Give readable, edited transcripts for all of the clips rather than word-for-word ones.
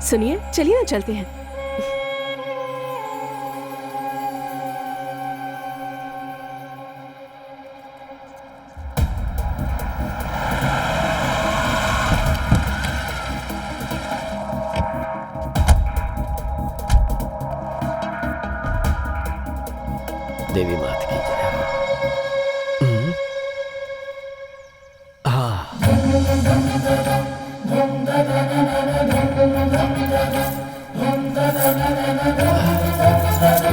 सुनिए, चलिए ना चलते हैं। देवी मात की जय।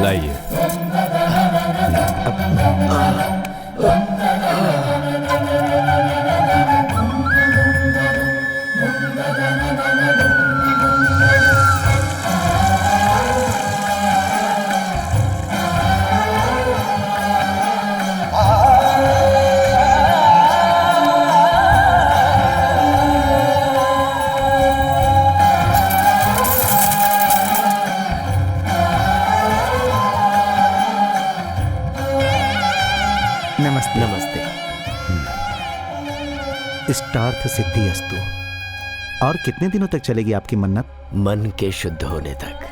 लाइए। नमस्ते। नमस्ते। इष्टार्थ सिद्धि अस्तु। और कितने दिनों तक चलेगी आपकी मन्नत? मन के शुद्ध होने तक,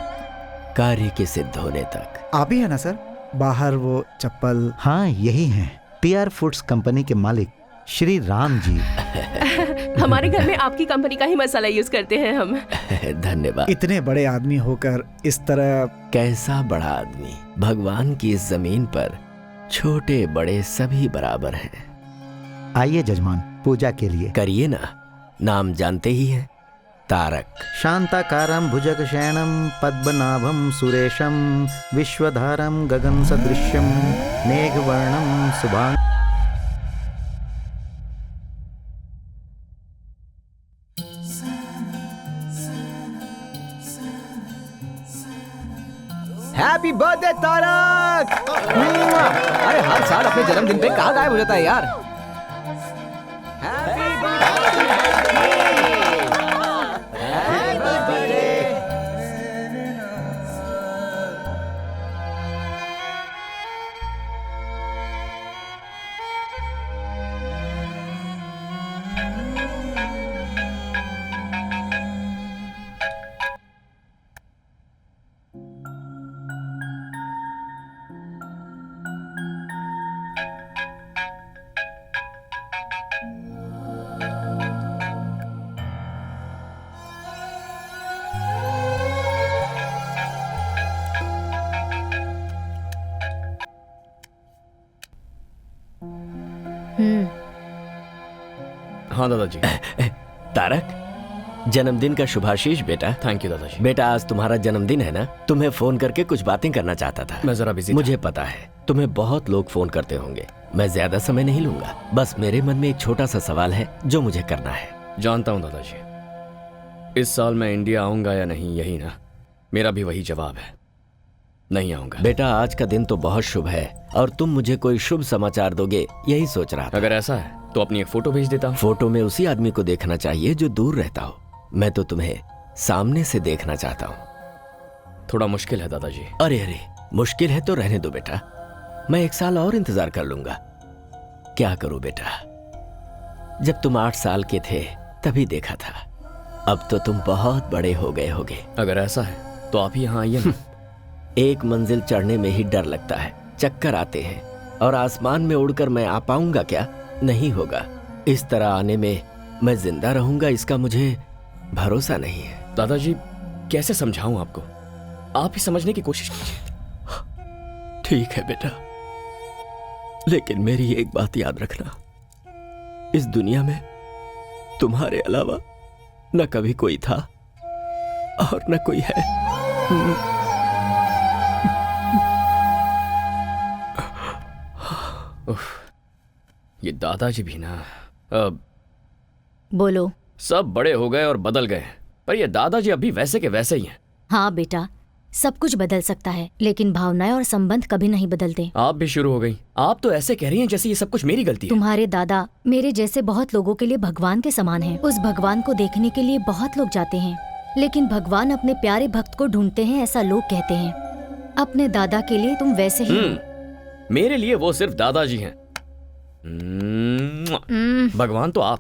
कार्य के सिद्ध होने तक। आप ही है ना सर, बाहर वो चप्पल? हाँ, यही हैं, पीआर फूड्स कंपनी के मालिक श्री राम जी। हमारे घर में आपकी कंपनी का ही मसाला यूज करते हैं हम। धन्यवाद। इतने बड़े आदमी होकर इस तरह। कैसा बड़ा आदमी? भगवान की इस जमीन पर छोटे बड़े सभी बराबर हैं। आइए जजमान, पूजा के लिए। करिए ना, नाम जानते ही हैं, तारक। शांताकारं भुजगशयनं पद्मनाभं सुरेशं विश्वधारं गगन सदृश्यं मेघवर्णं शुभांग। Happy birthday Tarak! अरे हर साल अपने जन्मदिन पे कहाँ गायब हो जाता है यार। Happy birthday! Happy birthday! हाँ दादाजी। तारक, जन्मदिन का शुभाशीष बेटा। थैंक यू दादाजी। बेटा, आज तुम्हारा जन्मदिन है ना? तुम्हें फोन करके कुछ बातें करना चाहता था। मैं जरा बिजी मुझे पता है तुम्हें बहुत लोग फोन करते होंगे। मैं ज्यादा समय नहीं लूंगा। बस मेरे मन में एक छोटा सा सवाल है जो मुझे करना है। जानता हूँ दादाजी, इस साल मैं इंडिया आऊंगा या नहीं, यही ना? मेरा भी वही जवाब है, नहीं आऊंगा। बेटा, आज का दिन तो बहुत शुभ है और तुम मुझे कोई शुभ समाचार दोगे, यही सोच रहा था। अगर ऐसा है तो अपनी एक फोटो भेज देता हूँ। फोटो में उसी आदमी को देखना चाहिए जो दूर रहता हो। मैं तो तुम्हें सामने से देखना चाहता हूँ। थोड़ा मुश्किल है दादाजी। अरे अरे, मुश्किल है तो रहने दो बेटा, मैं 1 साल और इंतजार कर लूंगा। क्या करूं बेटा, जब तुम 8 साल के थे तभी देखा था, अब तो तुम बहुत बड़े हो गए होगे। अगर ऐसा है तो आप ही यहाँ आइए ना। एक मंजिल चढ़ने में ही डर लगता है, चक्कर आते हैं, और आसमान में उड़कर मैं आ पाऊंगा क्या? नहीं होगा। इस तरह आने में मैं जिंदा रहूंगा, इसका मुझे भरोसा नहीं है। दादाजी, कैसे समझाऊं आपको? आप ही समझने की कोशिश कीजिए। ठीक है बेटा, लेकिन मेरी एक बात याद रखना, इस दुनिया में तुम्हारे अलावा न कभी कोई था और न कोई है। ये दादाजी भी ना, बोलो। सब बड़े हो गए और बदल गए, पर ये दादाजी अभी वैसे के वैसे ही हैं। हाँ बेटा, सब कुछ बदल सकता है, लेकिन भावनाएं और संबंध कभी नहीं बदलते। आप भी शुरू हो गई। आप तो ऐसे कह रही हैं जैसे ये सब कुछ मेरी गलती है। तुम्हारे दादा मेरे जैसे बहुत लोगों के लिए भगवान के समान हैं। उस भगवान को देखने के लिए बहुत लोग जाते हैं, लेकिन भगवान अपने प्यारे भक्त को ढूंढते हैं, ऐसा लोग कहते हैं। अपने दादा के लिए तुम वैसे ही हो। मेरे लिए वो सिर्फ दादाजी हैं। भगवान तो आप।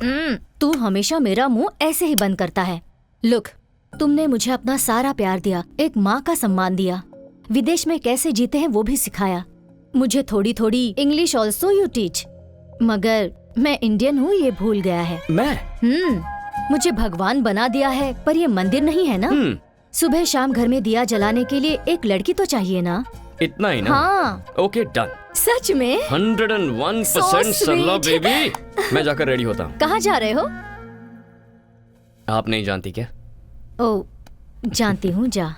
तू हमेशा मेरा मुंह ऐसे ही बंद करता है। लुक, तुमने मुझे अपना सारा प्यार दिया, एक माँ का सम्मान दिया, विदेश में कैसे जीते हैं वो भी सिखाया। मुझे थोड़ी थोड़ी इंग्लिश ऑल्सो यू टीच। मगर मैं इंडियन हूँ ये भूल गया है। मैं मुझे भगवान बना दिया है, पर ये मंदिर नहीं है ना। सुबह शाम घर में दिया जलाने के लिए एक लड़की तो चाहिए ना। इतना ही ना? हाँ। Okay done. सच में 101% सरला बेबी। मैं जाकर रेडी होता हूँ। कहाँ जा रहे हो? आप नहीं जानती क्या? ओ, जानती हूँ, जा।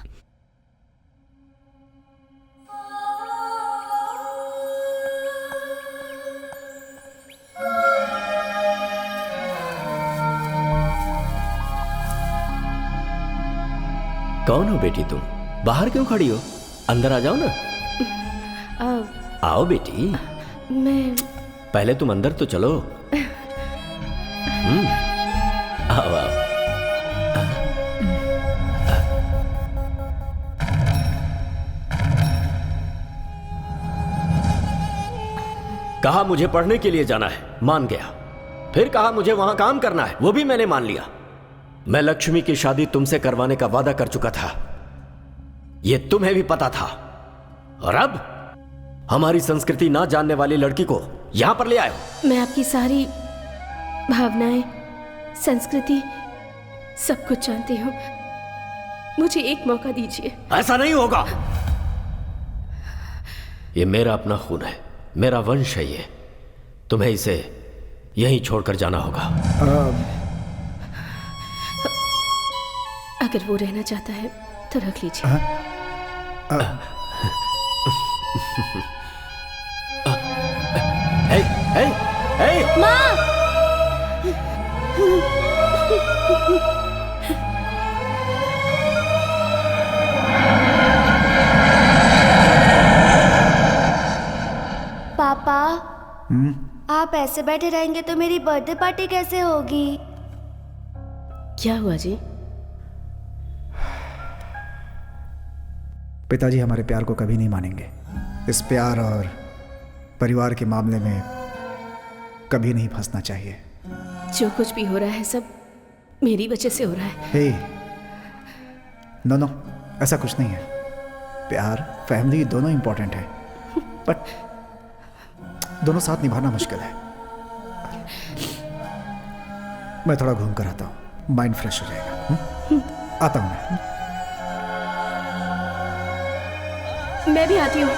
कौन हो बेटी तुम? बाहर क्यों खड़ी हो? अंदर आ जाओ ना। आओ बेटी। मैं पहले तुम अंदर तो चलो। आओ आओ। कहा मुझे पढ़ने के लिए जाना है, मान गया। फिर कहा मुझे वहां काम करना है, वो भी मैंने मान लिया। मैं लक्ष्मी की शादी तुमसे करवाने का वादा कर चुका था, ये तुम्हें भी पता था। और अब हमारी संस्कृति ना जानने वाली लड़की को यहां पर ले आए हो। मैं आपकी सारी भावनाएं, संस्कृति, सब कुछ जानती हूँ। मुझे एक मौका दीजिए। ऐसा नहीं होगा। ये मेरा अपना खून है, मेरा वंश है ये। तुम्हें इसे यहीं छोड़कर जाना होगा। अगर वो रहना चाहता है तो रख लीजिए। हे, हे, हे। माँ! पापा, आप ऐसे बैठे रहेंगे तो मेरी बर्थडे पार्टी कैसे होगी? क्या हुआ जी? पिताजी हमारे प्यार को कभी नहीं मानेंगे। इस प्यार और परिवार के मामले में कभी नहीं फंसना चाहिए। जो कुछ भी हो रहा है सब मेरी वजह से हो रहा है। हे, नो, ऐसा कुछ नहीं है। प्यार, फैमिली दोनों इंपॉर्टेंट है, बट दोनों साथ निभाना मुश्किल है। मैं थोड़ा घूम कर आता हूँ, माइंड फ्रेश हो जाएगा। आता हूँ मैं। मैं भी आती हूँ।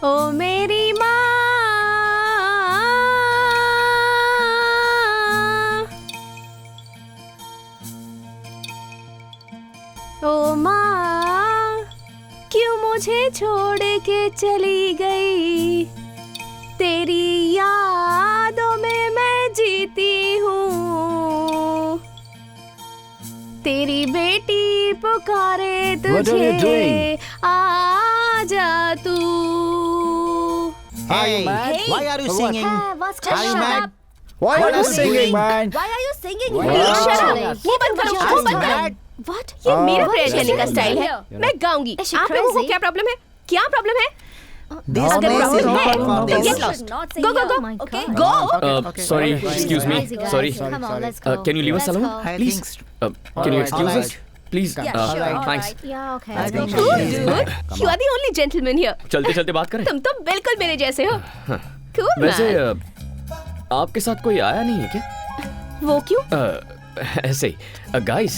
ओ मेरी माँ, ओ माँ, क्यों मुझे छोड़ के चली गई? तेरी यादों में मैं जीती हूँ। तेरी बेटी पुकारे तुझे, आ जा तू। Hey, why are you singing? Are you mad? Why are you singing, man? Why are you singing? Please shut up। वो बंद करो, वो बंद करो। What? ये मेरा प्रेयर करने का स्टाइल है। मैं गाऊंगी। Is she आप लोगों को crazy? क्या प्रॉब्लम है? क्या प्रॉब्लम है? This अगर place is प्रॉब्लम not है for तो this. get lost. Go, go, go. Okay. Go. Sorry, excuse me. Sorry. Come on, let's go. Can you leave us Let's alone, go. please? Can you excuse us? Please. Thanks. Yeah, okay. Let's Let's go. go. Cool, dude. You are the only gentleman here. चलते चलते बात करें। तुम तो बिल्कुल मेरे जैसे हो। Cool, वैसे man. आपके साथ कोई आया नहीं है क्या? वो क्यों? ऐसे ही। Guys,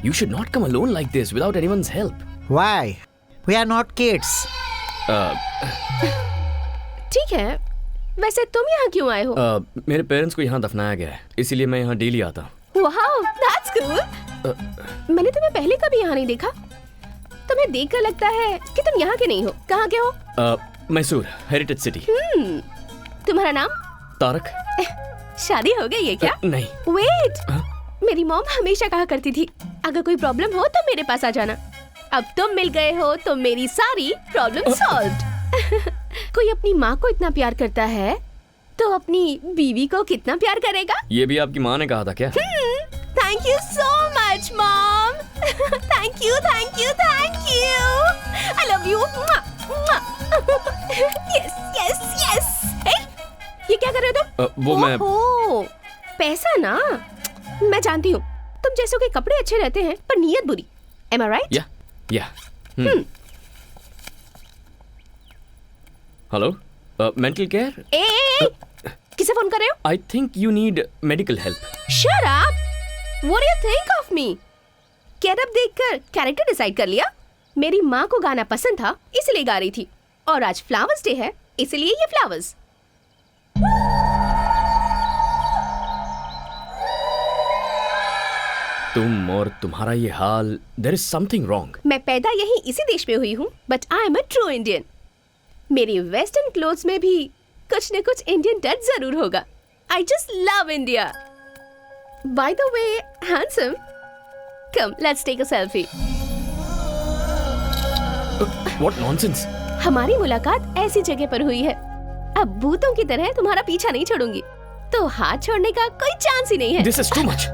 you should not come alone like this without anyone's help. Why? We are not kids. ठीक है, वैसे तुम यहाँ क्यों आए हो? मेरे पेरेंट्स को यहाँ दफनाया गया है, इसीलिए मैं यहाँ डेली आता हूँ। Wow, that's cool. मैंने तुम्हें पहले कभी यहाँ नहीं देखा। तुम्हें देखकर लगता है कि तुम यहाँ के नहीं हो। कहाँ के हो? Mysore, heritage city. तुम्हारा नाम? तारक। शादी हो गई है क्या? नहीं। वेट, मेरी मॉम हमेशा कहा करती थी अगर कोई प्रॉब्लम हो तो मेरे पास आ जाना। अब तुम मिल गए हो तो मेरी सारी प्रॉब्लम सॉल्व्ड। कोई अपनी माँ को इतना प्यार करता है तो अपनी बीवी को कितना प्यार करेगा? ये भी आपकी माँ ने कहा था क्या? Thank you so much mom. Thank you thank you thank you. I love you. Yes yes yes. ये क्या कर रहे हो तुम? वो मैं पैसा ना, मैं जानती हूँ तुम जैसों के कपड़े अच्छे रहते हैं पर नीयत बुरी। Am I right? या हेलो, मेंटल केयर? किसे फोन कर रहे हो? I think you need medical help. Shut up! What do you think of me? Getup देखकर कैरेक्टर डिसाइड कर लिया? मेरी माँ को गाना पसंद था इसलिए गा रही थी, और आज फ्लावर्स डे है इसलिए ये फ्लावर्स। तुम और तुम्हारा ये हाल, देयर इज समथिंग रॉन्ग। मैं पैदा यही इसी देश में हुई हूँ, but I am a true Indian. मेरी वेस्टर्न क्लोथ्स में भी कुछ न कुछ इंडियन टच जरूर होगा। I just love India. By the way handsome, come let's take a selfie. What nonsense. हमारी मुलाकात ऐसी जगह पर हुई है, अब भूतों की तरह तुम्हारा पीछा नहीं छोड़ूंगी, तो हाथ छोड़ने का कोई चांस ही नहीं है। This is too much.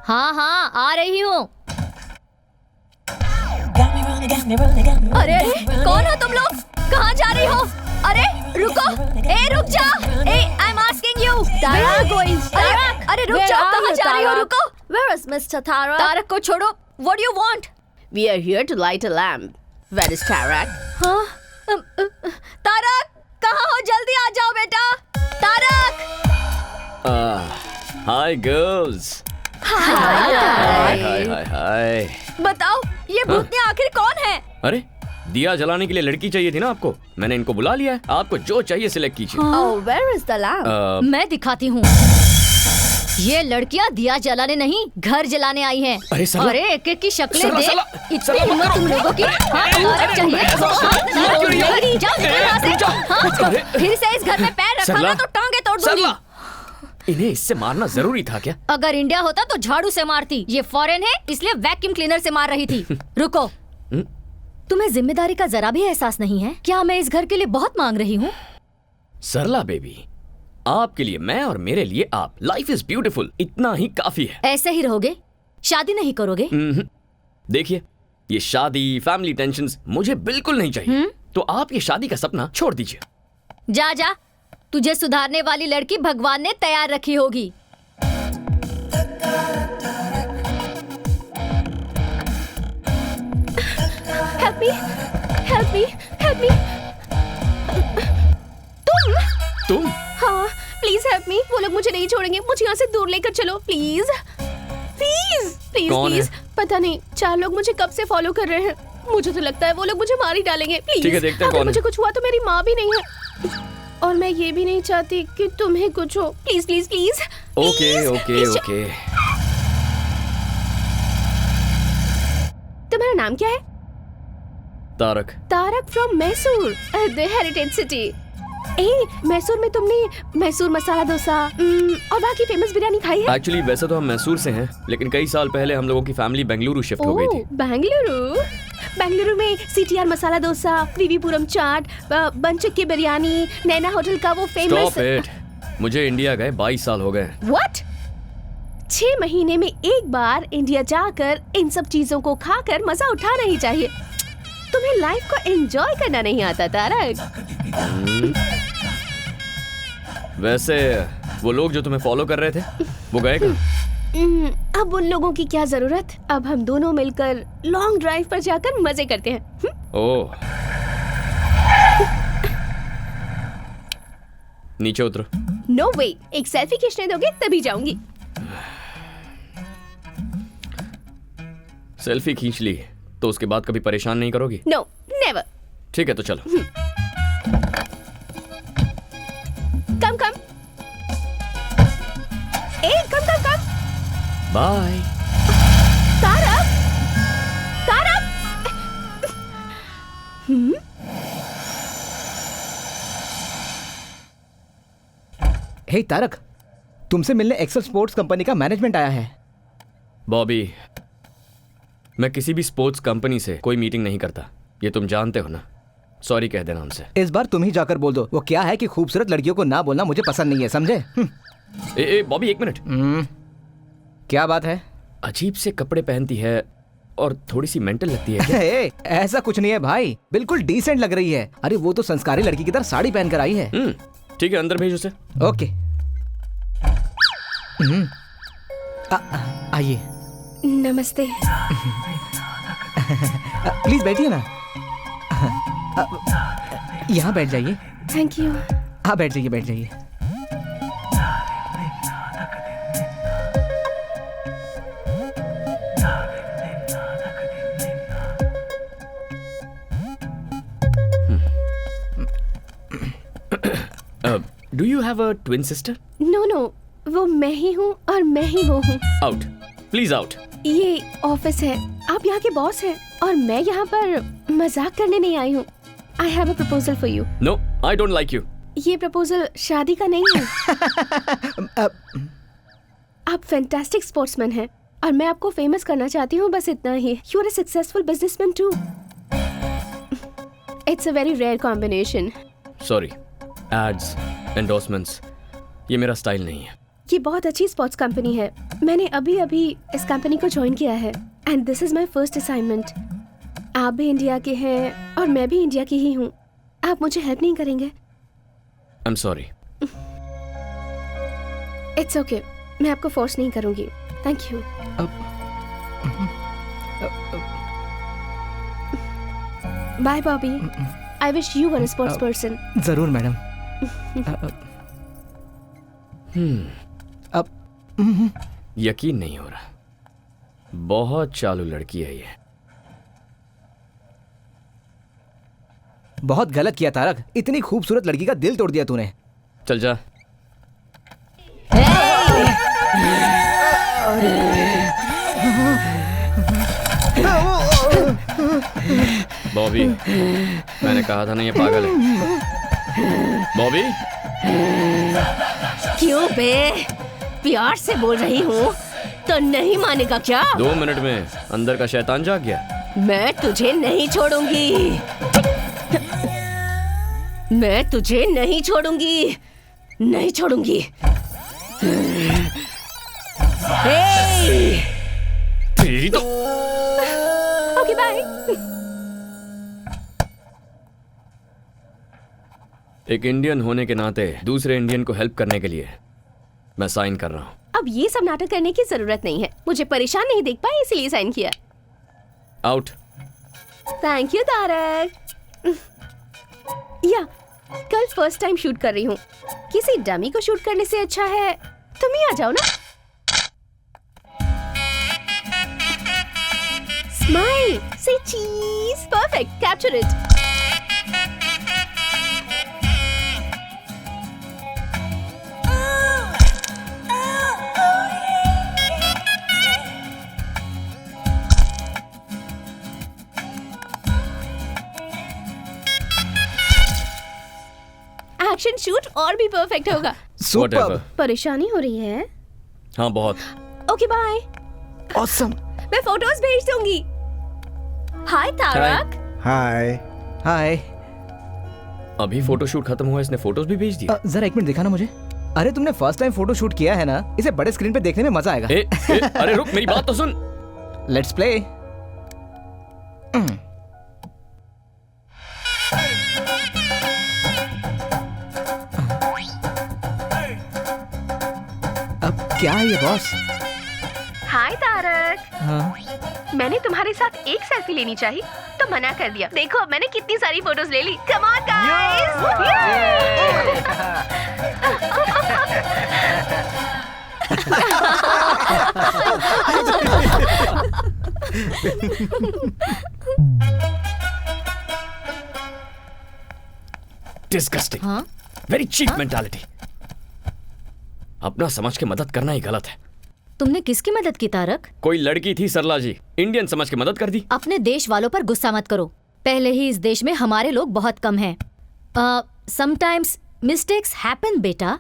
हाँ हाँ आ रही हूँ। अरे कौन हो तुम लोग? कहाँ जा रही हो? अरे रुको, रुक जा। I am asking you. अरे रुक जाओ, कहाँ जा रही हो? रुको। Where is Mr. Tarak? Tarak को छोड़ो। What do you want? We are here to light a lamp. Where is Tarak? हाँ? तारक कहाँ हो? जल्दी आ जाओ बेटा। Tarak. Hi girls. Hi. Hi. बताओ ये भूतनी आखिर कौन है? अरे दिया जलाने के लिए लड़की चाहिए थी ना आपको, मैंने इनको बुला लिया है। आपको जो चाहिए सिलेक्ट कीजिए। Oh, where is the lamp? मैं दिखाती हूँ। ये लड़कियाँ दिया जलाने नहीं, घर जलाने आई हैं। अरे सरला, अरे एक एक की शक्लें सरला, देख। सरला, इतनी सरला, हिम्मत मत तुम करो। लोगों की? हाँ, अरे, औरत चाहिए? अरे, हाँ, क्यों नहीं? जाओ निकलो यहाँ से। हाँ, फिर से इस घर में पैर रखा सरला, ना तो टांगे तोड़ दूंगी। सरला, इन्हें इससे मारना जरूरी था क्या? अगर इंडिया होता तो झाड़ू से मारती। ये फॉरेन है इसलिए वैक्यूम क्लीनर से मार रही थी। रुको, तुम्हें जिम्मेदारी का जरा भी एहसास नहीं है? क्या मैं इस घर के लिए बहुत मांग रही हूँ? सरला बेबी, आपके लिए मैं और मेरे लिए आप। लाइफ इज ब्यूटीफुल, इतना ही काफी है। ऐसे ही रहोगे? शादी नहीं करोगे? देखिए, ये शादी, फैमिली टेंशन्स मुझे बिल्कुल नहीं चाहिए। तो आप ये शादी का सपना छोड़ दीजिए। जा जा, तुझे सुधारने वाली लड़की भगवान ने तैयार रखी होगी। Help me, help me, help me. तुम? हाँ, प्लीज हेल्प मी। वो लोग मुझे नहीं छोड़ेंगे, मुझे यहाँ से दूर लेकर चलो प्लीज प्लीज प्लीज कौन प्लीज। है? पता नहीं, 4 लोग मुझे कब से फॉलो कर रहे हैं। मुझे तो लगता है वो लोग मुझे मार ही डालेंगे। प्लीज, ठीक है, देखते हैं अगर कौन मुझे है। कुछ हुआ तो मेरी माँ भी नहीं है, और मैं ये भी नहीं चाहती कि तुम्हें कुछ हो। Please please please. Okay okay okay. तुम्हारा नाम क्या है? Tarak. Tarak from Mysore, the heritage city. Mysore में तुमने मैसूर मसाला डोसा और वहाँ की फेमस बिरयानी खाई है? एक्चुअली वैसे तो हम मैसूर से हैं, लेकिन कई साल पहले हम लोगों की फैमिली बेंगलुरु शिफ्ट हो गई थी। बेंगलुरु में CTR मसाला डोसा, विवीपुरम चाट, बंचक की बिरयानी, नैना होटल का वो फेमस। स्टॉप इट, मुझे इंडिया गए 22 साल हो गए। व्हाट? 6 महीने में एक बार इंडिया जाकर इन सब चीजों को खाकर मजा उठाना ही चाहिए। तुम्हें लाइफ को एंजॉय करना नहीं आता तारक। वैसे वो लोग जो तुम्हें फॉलो कर रहे थे वो गए कहाँ? अब उन लोगों की क्या जरूरत। अब हम दोनों मिलकर लॉन्ग ड्राइव पर जाकर मजे करते हैं। ओह, नीचे उतरो। नो वे, एक सेल्फी खींचने दोगे तभी जाऊंगी। सेल्फी खींच ली तो उसके बाद कभी परेशान नहीं करोगी? No never. ठीक है तो चलो। कम कम ए come come come. Bye. Tarak Tarak. Hey Tarak, तुमसे मिलने एक्सेल स्पोर्ट्स कंपनी का मैनेजमेंट आया है। बॉबी, मैं किसी भी स्पोर्ट्स कंपनी से कोई मीटिंग नहीं करता, ये तुम जानते हो ना। सॉरी कह देना उनसे। इस बार तुम ही जाकर बोल दो। वो क्या है कि खूबसूरत लड़कियों को ना बोलना मुझे पसंद नहीं है, समझे? ए बॉबी, एक मिनट। क्या बात है? अजीब से कपड़े पहनती है और थोड़ी सी मेंटल लगती है क्या? ऐसा कुछ नहीं है भाई, बिल्कुल डिसेंट लग रही है। अरे वो तो संस्कारी लड़की की तरह साड़ी पहनकर आई है। ठीक है, अंदर भेज उसे। ओके। आइए। नमस्ते। प्लीज बैठिए ना। यहाँ बैठ जाइए। Thank you. हाँ बैठ जाइए, बैठ जाइए। Do you have a twin sister? No no, वो मैं ही हूँ और मैं ही वो हूँ। Out, please out. ये ऑफिस है, आप यहाँ के बॉस हैं और मैं यहाँ पर मजाक करने नहीं आई हूँ। I have a proposal for you. No, I don't like you. ये प्रपोजल शादी का नहीं है। आप फैंटास्टिक स्पोर्ट्समैन हैं और मैं आपको फेमस करना चाहती हूँ, बस इतना ही। You are a successful businessman too. It's a very rare combination. Sorry, ads, endorsements, ये मेरा स्टाइल नहीं है। ये बहुत अच्छी स्पोर्ट्स कंपनी है। मैंने अभी अभी इस कंपनी को ज्वाइन किया है and this is my first assignment. आप भी इंडिया के हैं और मैं भी इंडिया की ही हूँ। आप मुझे हेल्प नहीं करेंगे? I am sorry. It's okay, मैं आपको फोर्स नहीं करूंगी। Thank you. Bye Bobby. I wish you were a sports person. जरूर मैडम। अब यकीन नहीं हो रहा, बहुत चालू लड़की है ये। बहुत गलत किया तारक, इतनी खूबसूरत लड़की का दिल तोड़ दिया तूने। चल जा। बॉबी, मैंने कहा था ना ये पागल है। बॉबी, क्यों बे? प्यार से बोल रही हूँ तो नहीं मानेगा क्या? 2 मिनट में अंदर का शैतान जाग गया। मैं तुझे नहीं छोड़ूंगी। मैं तुझे नहीं छोड़ूंगी, नहीं छोड़ूंगी। तेरी तो। Okay bye. एक इंडियन होने के नाते दूसरे इंडियन को हेल्प करने के लिए मैं साइन कर रहा हूँ। अब ये सब नाटक करने की जरूरत नहीं है। मुझे परेशान नहीं देख पाए इसलिए साइन किया। आउट। Thank you Tarak. या कल फर्स्ट टाइम शूट कर रही हूँ। किसी डमी को शूट करने से अच्छा है तुम ही आ जाओ ना। स्माइल, से चीज। Perfect, capture it. Action shoot और भी परफेक्ट होगा। Whatever. परेशानी हो रही है? हाँ बहुत। Okay bye. ऑसम। मैं फोटोज भेज दूंगी। हाय तारक। हाय। हाय। अभी फोटोशूट खत्म हुआ, इसने फोटोज भी भेज दिया। जरा एक मिनट दिखाना मुझे। अरे तुमने फर्स्ट टाइम फोटो शूट किया है ना, इसे बड़े स्क्रीन पे देखने में मजा आएगा। अरे रुक, मेरी बात तो सुन। Let's play. अब क्या है ये बॉस? हाय तारक। हाँ। मैंने तुम्हारे साथ एक सेल्फी लेनी चाहिए तो मना कर दिया। देखो मैंने कितनी सारी फोटोज ले ली। Come on guys. डिस्गस्टिंग, हाँ वेरी चीप मेंटालिटी। अपना समझ के मदद करना ही गलत है। तुमने किसकी मदद की तारक? कोई लड़की थी सरला जी, इंडियन समझ के मदद कर दी। अपने देश वालों पर गुस्सा मत करो। पहले ही इस देश में हमारे लोग बहुत कम हैं। समटाइम्स मिस्टेक्स हैपन बेटा,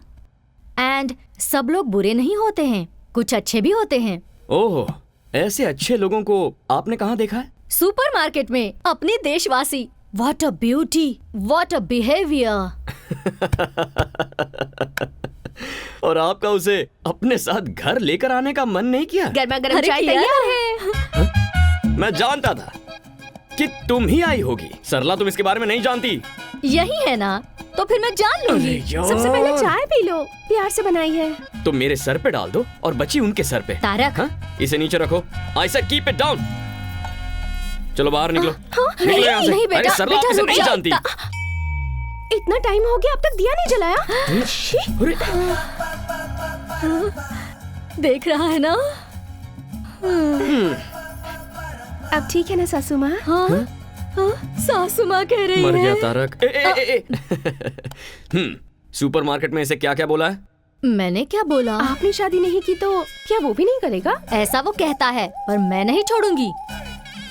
एंड सब लोग बुरे नहीं होते हैं, कुछ अच्छे भी होते हैं। ओह, ऐसे अच्छे लोगों को आपने कहाँ देखा है? सुपरमार्केट में अपने देशवासी। What a beauty, what a behaviour. और आपका उसे अपने साथ घर लेकर आने का मन नहीं किया? गर्मा गर्म अरे चाय किया तैयार है। मैं जानता था कि तुम ही आई होगी। सरला तुम इसके बारे में नहीं जानती। यही है ना, तो फिर मैं जान लूंगी। सबसे पहले चाय पी लो, प्यार से बनाई है। तो मेरे सर पे डाल दो और बची उनके सर पे। तारक, हाँ? इसे नीचे रखो। I said keep it down. चलो बाहर निकलो। निकलो यहाँ से। नहीं बेटा, अरे सरला आप बेटा, इसे रुक नहीं जा। जानती। इतना टाइम हो गया, अब तक दिया नहीं जलाया। अरे देख रहा है ना? अब ठीक है ना सासू माँ? हाँ, हाँ, सासू माँ कह रही मर है। गया तारक। सुपरमार्केट में इसे क्या क्या बोला है? मैंने क्या बोला? आपने शादी नहीं की तो क्या वो भी नहीं करेगा? ऐसा वो कहता है, पर मैं नहीं छोड़ूंगी।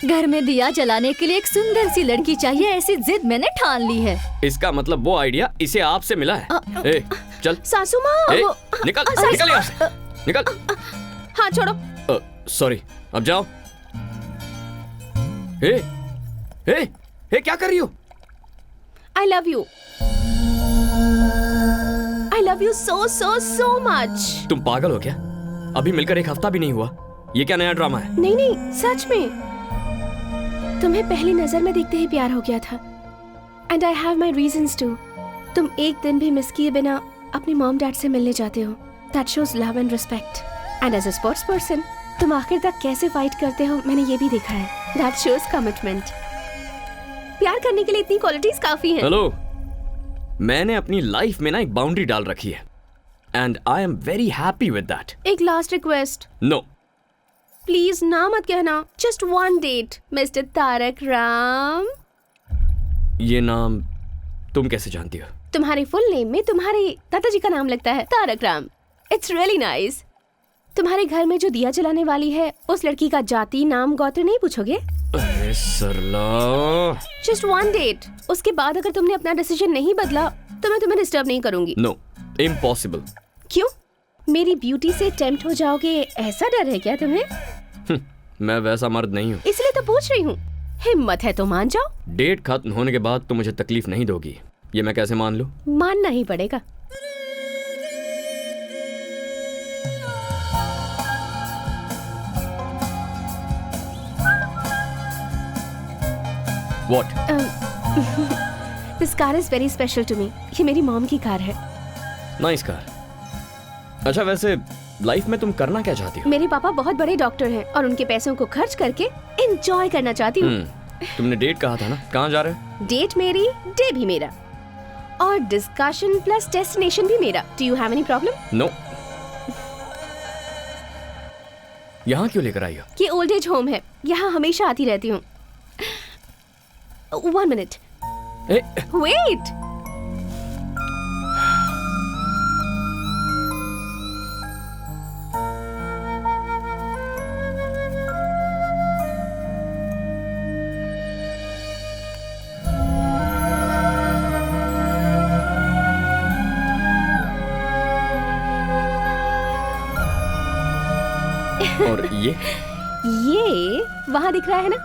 घर में दिया जलाने के लिए एक सुंदर सी लड़की चाहिए, ऐसी जिद मैंने ठान ली है। इसका मतलब वो आइडिया इसे आपसे मिला है। ए, चल। सासू माँ ए, वो निकल, सासू निकल यहाँ से। निकल। हाँ छोड़ो। सॉरी, अब जाओ। ए, क्या कर रही हो? I love you. I love you so so so much. तुम पागल हो क्या? अभी मिलकर एक हफ्ता भी नहीं हुआ। ये क्या नया ड्रामा है? नहीं नहीं, सच में तुम्हें पहली नजर में देखते ही प्यार हो गया था। And I have my reasons too. तुम एक दिन भी मिस किए बिना अपनी मॉम डैड से मिलने जाते हो। That shows love and respect. And as a sports person, तुम आखिर तक कैसे फाइट करते हो मैंने ये भी देखा है। That shows commitment. प्यार करने के लिए इतनी क्वालिटीज काफी हैं। हेलो, मैंने अपनी लाइफ में ना एक बाउंड्री डाल रखी है and I am very happy with that. एक लास्ट रिक्वेस्ट, नो, प्लीज ना मत कहना। Just one date mister Tarak Ram. ये नाम तुम कैसे जानती हो? तुम्हारे फुल नेम में तुम्हारे दादाजी का नाम लगता है, Tarak Ram. It's really nice. तुम्हारे घर में जो दिया जलाने वाली है उस लड़की का जाति नाम गोत्र नहीं पूछोगे? अरे सरला, जस्ट वन डेट, उसके बाद अगर तुमने अपना डिसीजन नहीं बदला तो मैं तुम्हें डिस्टर्ब नहीं करूंगी। No, impossible. क्यों? मेरी ब्यूटी से टेम्प्ट हो जाओगे ऐसा डर है क्या तुम्हें? मैं वैसा मर्द नहीं हूँ। इसलिए तो पूछ रही हूँ। हिम्मत है तो मान जाओ। डेट खत्म होने के बाद तुम मुझे तकलीफ नहीं दोगी, ये मैं कैसे मान लूं? मानना ही पड़ेगा। What? This car is very special to me. ये मेरी मॉम की कार है। Nice car. अच्छा, वैसे लाइफ में तुम करना क्या चाहती हो? मेरे पापा बहुत बड़े डॉक्टर हैं और उनके पैसों को खर्च करके एंजॉय करना चाहती हूँ। तुमने डेट कहा था ना, कहाँ जा रहे हो? डेट मेरी, डे भी मेरा, और डिस्कशन प्लस डेस्टिनेशन भी मेरा। Do you have any problem? No. यहाँ क्यों लेकर आई हो? ये ओल्ड एज होम है, यहाँ हमेशा आती रहती हूँ। 1 minute. Wait. और ये वहाँ दिख रहा है ना,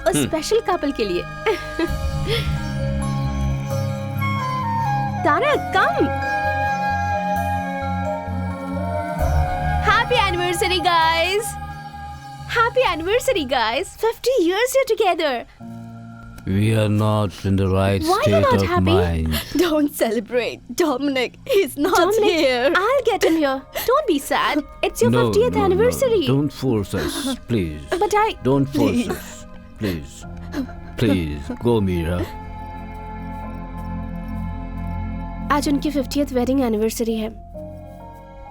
उस स्पेशल कपल के लिए। Tarak, come. Happy anniversary guys, happy anniversary guys. 50 years you're together. We are not in the right Why you're state not of happy? mind. Don't celebrate, Dominic. He's not Dominic, here. I'll get him here. Don't be sad. It's your No, 50th no, anniversary. No. Don't force us, please. But I... Don't force Please. us, please. Please, go, Mira. आज उनकी 50th wedding anniversary है।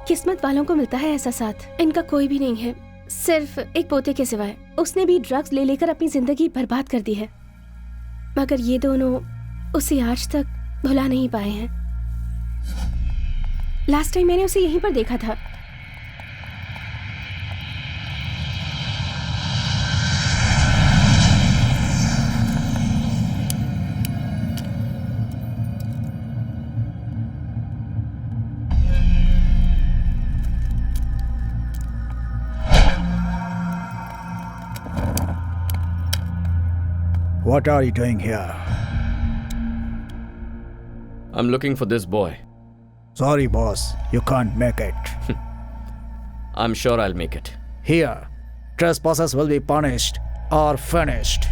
किस्मत वालों को मिलता है ऐसा साथ, इनका कोई भी नहीं है, सिर्फ एक पोते के सिवाय। उसने भी ड्रग्स ले लेकर अपनी जिंदगी बर्बाद कर दी है, मगर ये दोनों उसे आज तक भुला नहीं पाए हैं। लास्ट टाइम मैंने उसे यहीं पर देखा था। What are you doing here? I'm looking for this boy. Sorry, boss. You can't make it. I'm sure I'll make it. Here, trespassers will be punished or finished.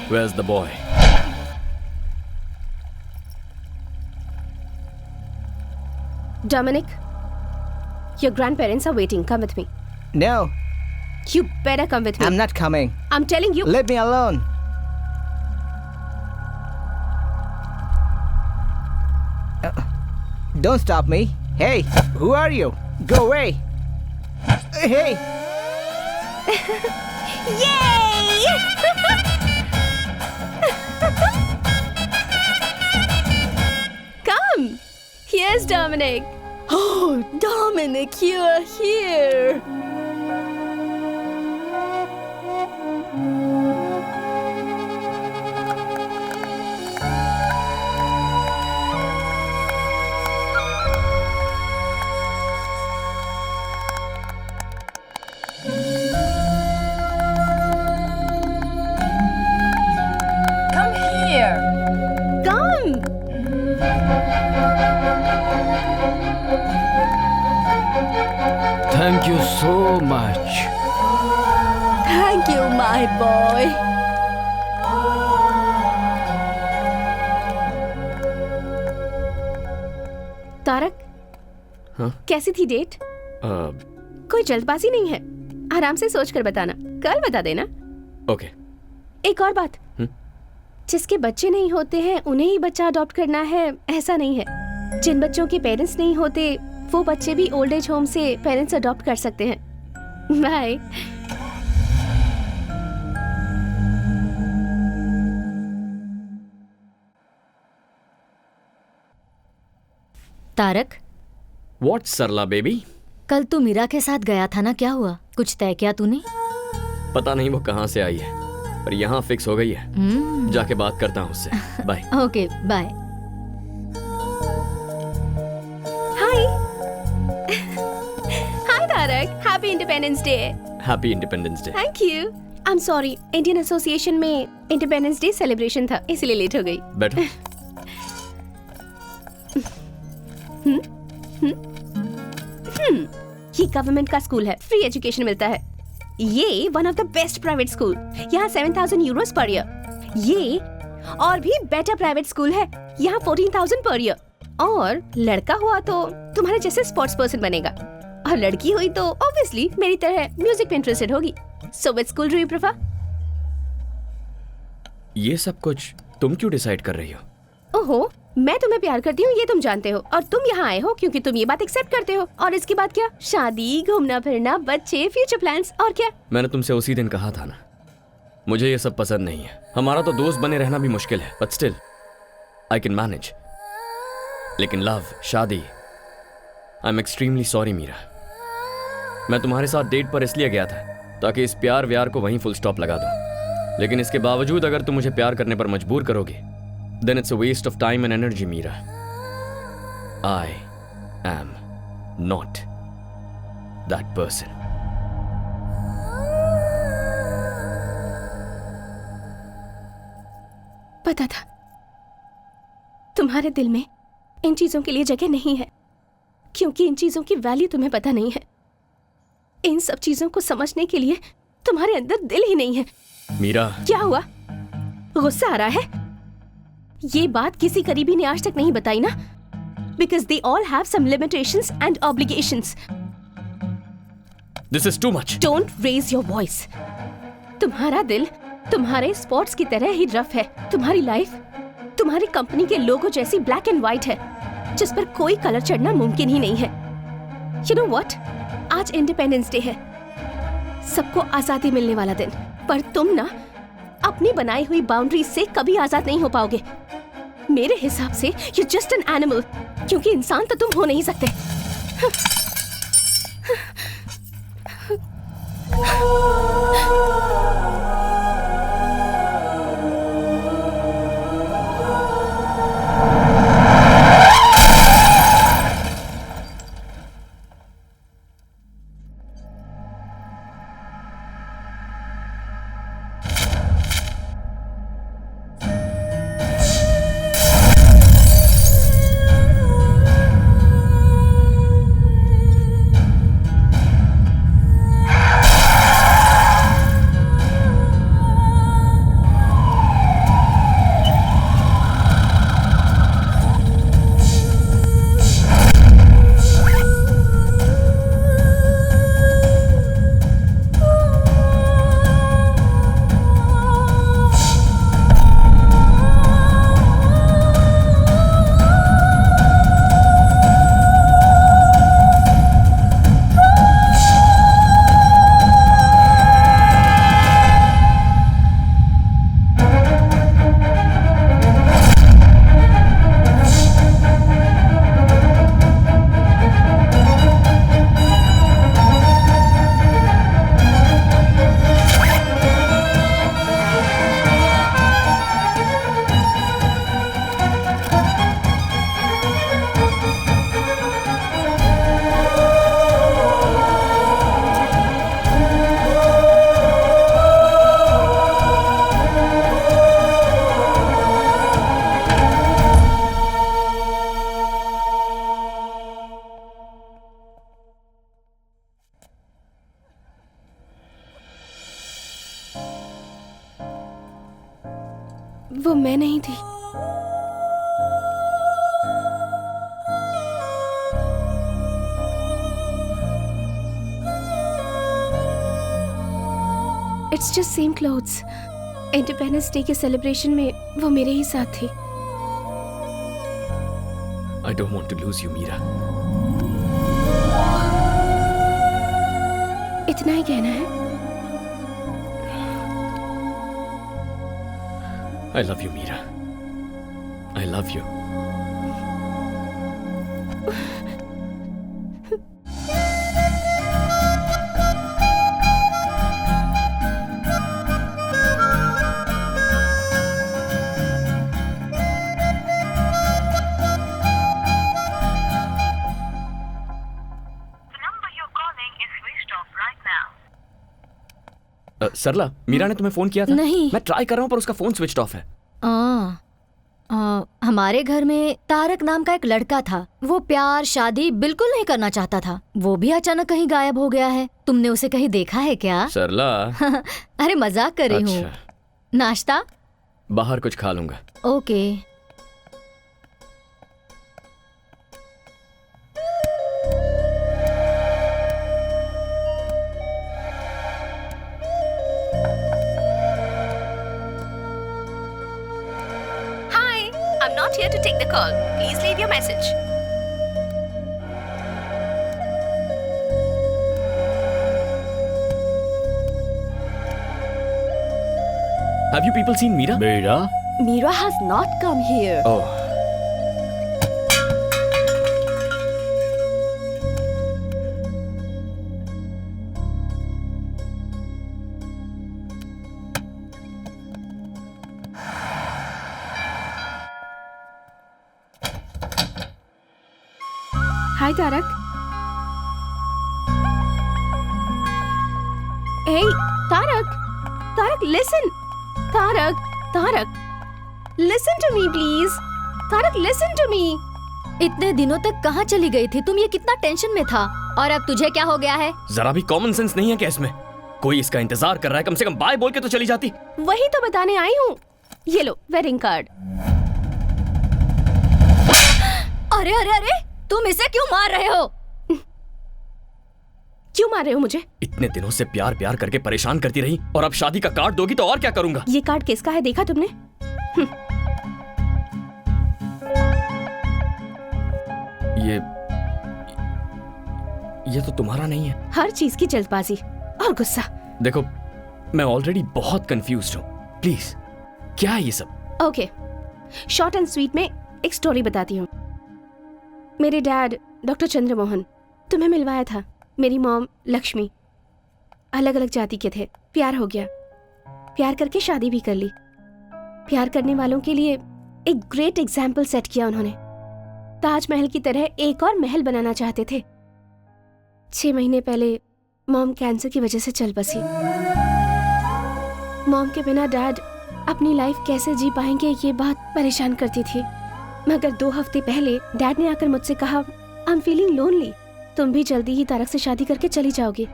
Where's the boy? Dominic, your grandparents are waiting. Come with me. No, You better come with me. I'm not coming. I'm telling you. Leave me alone. Don't stop me. Hey, who are you? Go away. Hey. Yay! Come. Here's Dominic. Oh, Dominic, you are here. Come here. Come. Thank you so much. Thank you, my boy. Tarak, हाँ? कैसी थी date? कोई जल्दबाजी नहीं है, आराम से सोच कर बताना, कल बता देना। ओके। एक और बात, जिसके बच्चे नहीं होते हैं उन्हें ही बच्चा अडॉप्ट करना है, ऐसा नहीं है। जिन बच्चों के पेरेंट्स नहीं होते वो बच्चे भी ओल्ड एज होम से पेरेंट्स अडॉप्ट कर सकते हैं। Bye. Tarak, What, Sarla baby? कल तू मीरा के साथ गया था ना, क्या हुआ? कुछ तय किया तूने? पता नहीं वो कहाँ से आई है, पर यहाँ फिक्स हो गई है। जाके बात करता हूँ उससे। Bye. Okay, bye. Hi. Hi Tarak, happy independence day. Happy independence day. Thank you. I am sorry, Indian association में इंडिपेंडेंस डे सेलिब्रेशन था, इसलिए लेट हो गई। बैठो। ये गवर्नमेंट का स्कूल है, फ्री एजुकेशन मिलता है। ये one of the best private school, यहाँ 7,000 यूरोस पर ईयर। ये और भी बेटर प्राइवेट स्कूल है, यहाँ 14,000 पर ईयर। और लड़का हुआ तो तुम्हारे जैसे स्पोर्ट्स पर्सन बनेगा, और लड़की हुई तो ऑब्वियसली मेरी तरह म्यूजिक पे इंटरेस्टेड होगी। So which school do you prefer? ये सब कुछ तुम क्यों डिसाइड कर रही हो? ओहो, मैं तुम्हें प्यार करती हूँ ये तुम जानते हो, और तुम यहाँ आए हो क्योंकि तुम ये बात एक्सेप्ट करते हो। और इसके बाद क्या? शादी, घूमना फिरना, बच्चे, फ्यूचर प्लान्स, और क्या? मैंने तुमसे उसी दिन कहा था ना, मुझे ये सब पसंद नहीं है। हमारा तो दोस्त बने रहना भी मुश्किल है, but still I can manage. लेकिन लव, शादी, I am extremely sorry Meera. मैं तुम्हारे साथ डेट पर इसलिए गया था ताकि इस प्यार व्यार को वहीं फुल स्टॉप लगा दूं। लेकिन इसके बावजूद अगर तुम मुझे प्यार करने पर मजबूर करोगे, then it's a waste of time and energy, Meera. I am not that person. पता था तुम्हारे दिल में इन चीजों के लिए जगह नहीं है, क्योंकि इन चीजों की वैल्यू तुम्हें पता नहीं है। इन सब चीजों को समझने के लिए तुम्हारे अंदर दिल ही नहीं है। मीरा, क्या हुआ? गुस्सा आ रहा है? ये बात किसी करीबी ने आज तक नहीं बताई ना, because they all have some limitations and obligations. This is too much. Don't raise your voice. तुम्हारा दिल तुम्हारे स्पॉट्स की तरह ही रफ है। तुम्हारी लाइफ तुम्हारी कंपनी के लोगो जैसी ब्लैक एंड व्हाइट है, जिस पर कोई कलर चढ़ना मुमकिन ही नहीं है। यू नो व्हाट, आज इंडिपेंडेंस डे है, सबको आजादी मिलने वाला दिन, पर तुम ना अपनी बनाई हुई बाउंड्रीज से कभी आजाद नहीं हो पाओगे। मेरे हिसाब से यू जस्ट एन एनिमल, क्योंकि इंसान तो तुम हो नहीं सकते। वो मैं नहीं थी। It's just same clothes. Independence day के सेलिब्रेशन में वो मेरे ही साथ थी। I don't want to lose you, Meera. इतना ही कहना है? I love you, Meera. I love you. सरला, मीरा ने तुम्हें फोन किया था? नहीं। मैं ट्राई कर रहा हूँ पर उसका फोन स्विच ऑफ है। हमारे घर में तारक नाम का एक लड़का था। वो प्यार शादी बिल्कुल नहीं करना चाहता था। वो भी अचानक कहीं गायब हो गया है। तुमने उसे कहीं देखा है क्या? सरला। अरे मजाक कर रही हूँ। अच्छा। नाश्ता? बाहर कुछ खा लूंगा। Okay. I'm not here to take the call. Please leave your message. Have you people seen Meera? Meera? Meera has not come here. Oh. Hi, Tarak. Hey, Tarak. Tarak, listen. Tarak. Listen to me, please. Tarak, listen to me. इतने दिनों तक कहाँ चली गई थी तुम? ये कितना टेंशन में था और अब तुझे क्या हो गया है? जरा भी कॉमन सेंस नहीं है क्या इसमें? कोई इसका इंतजार कर रहा है, कम से कम बाय बोल के तो चली जाती। वही तो बताने आई हूँ। ये लो वेडिंग कार्ड। अरे अरे अरे, तुम इसे क्यों मार रहे हो? क्यों मार रहे हो मुझे? इतने दिनों से प्यार प्यार करके परेशान करती रही और अब शादी का कार्ड दोगी तो और क्या करूंगा? ये कार्ड किसका है देखा तुमने? ये तो तुम्हारा नहीं है। हर चीज की जल्दबाजी और गुस्सा। देखो, मैं ऑलरेडी बहुत कंफ्यूज्ड हूँ। प्लीज, क्या है ये सब? ओके, शॉर्ट एंड स्वीट में एक स्टोरी बताती हूँ। मेरे डैड डॉक्टर चंद्रमोहन, तुम्हें मिलवाया था। मेरी मॉम लक्ष्मी, अलग अलग जाति के थे। प्यार हो गया, प्यार करके शादी भी कर ली। प्यार करने वालों के लिए एक ग्रेट एग्जाम्पल सेट किया उन्होंने। ताजमहल की तरह एक और महल बनाना चाहते थे। 6 महीने पहले मॉम कैंसर की वजह से चल बसी। मॉम के बिना डैड अपनी लाइफ कैसे जी पाएंगे ये बात परेशान करती थी। मगर 2 हफ्ते पहले डैड ने आकर मुझसे कहा, आई एम फीलिंग लोनली, तुम भी जल्दी ही तारक से शादी करके चली जाओगी।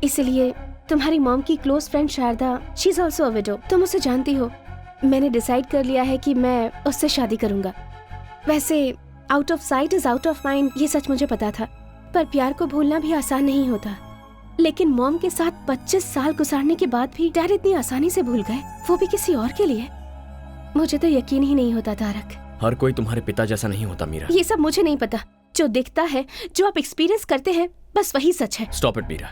इसलिए तुम्हारी मॉम की close friend Sharda, she is also a widow, तुम उसे जानती हो। मैंने डिसाइड कर लिया है कि मैं उससे शादी करूंगा। वैसे out of site is out of mind, ये सच मुझे पता था, पर प्यार को भूलना भी आसान नहीं होता। लेकिन मॉम के साथ 25 साल गुजारने के बाद भी डैड इतनी आसानी से भूल गए, वो भी किसी और के लिए। मुझे तो यकीन ही नहीं होता तारक। हर कोई तुम्हारे पिता जैसा नहीं होता मीरा। ये सब मुझे नहीं पता। जो दिखता है, जो आप एक्सपीरियंस करते हैं, बस वही सच है। Stop it Meera.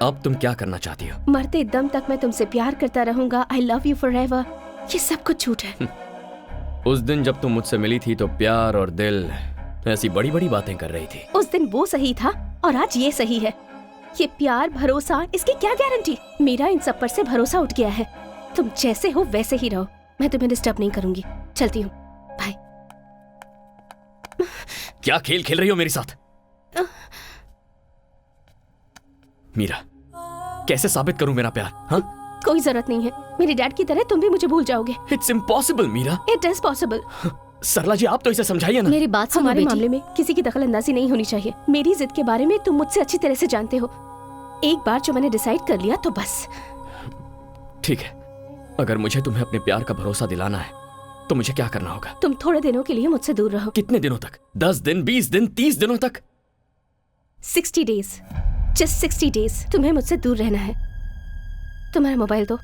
अब तुम क्या करना चाहती हो? मरते दम तक मैं तुमसे प्यार करता रहूंगा, आई लव यू फॉरएवर, ये सब कुछ झूठ है। उस दिन जब तुम मुझसे मिली थी तो प्यार और दिल ऐसी बड़ी बड़ी बातें कर रही थी। उस दिन वो सही था और आज ये सही है। ये प्यार भरोसा, इसकी क्या गारंटी? मेरा इन सब पर से भरोसा उठ गया है। तुम जैसे हो वैसे ही रहो, मैं तुम्हें डिस्टर्ब नहीं करूंगी। चलती हूँ, बाय। क्या खेल खेल रही हो मेरे साथ? मीरा, कैसे साबित करूं मेरा प्यार? हाँ? कोई जरूरत नहीं है। मेरे डैड की तरह तुम भी मुझे भूल जाओगे। It's impossible Meera. It is possible. Sarla ji, आप तो इसे समझाइए ना। मेरी बात सुनो हमारे बेटी। मामले में किसी की दखलंदाजी नहीं होनी चाहिए। मेरी जिद के बारे में तुम मुझसे अच्छी तरह से जानते हो। एक बार जो मैंने डिसाइड कर लिया तो बस। ठीक है, अगर मुझे तुम्हें अपने प्यार का भरोसा दिलाना है तो मुझे क्या करना होगा? तुम थोड़े दिनों के लिए मुझसे दूर रहो। कितने दिनों तक? 10 दिन, 20 दिन, 30 दिनों तक? 60 डेज, जस्ट 60 डेज तुम्हें मुझसे दूर रहना है। तुम्हारा मोबाइल दो।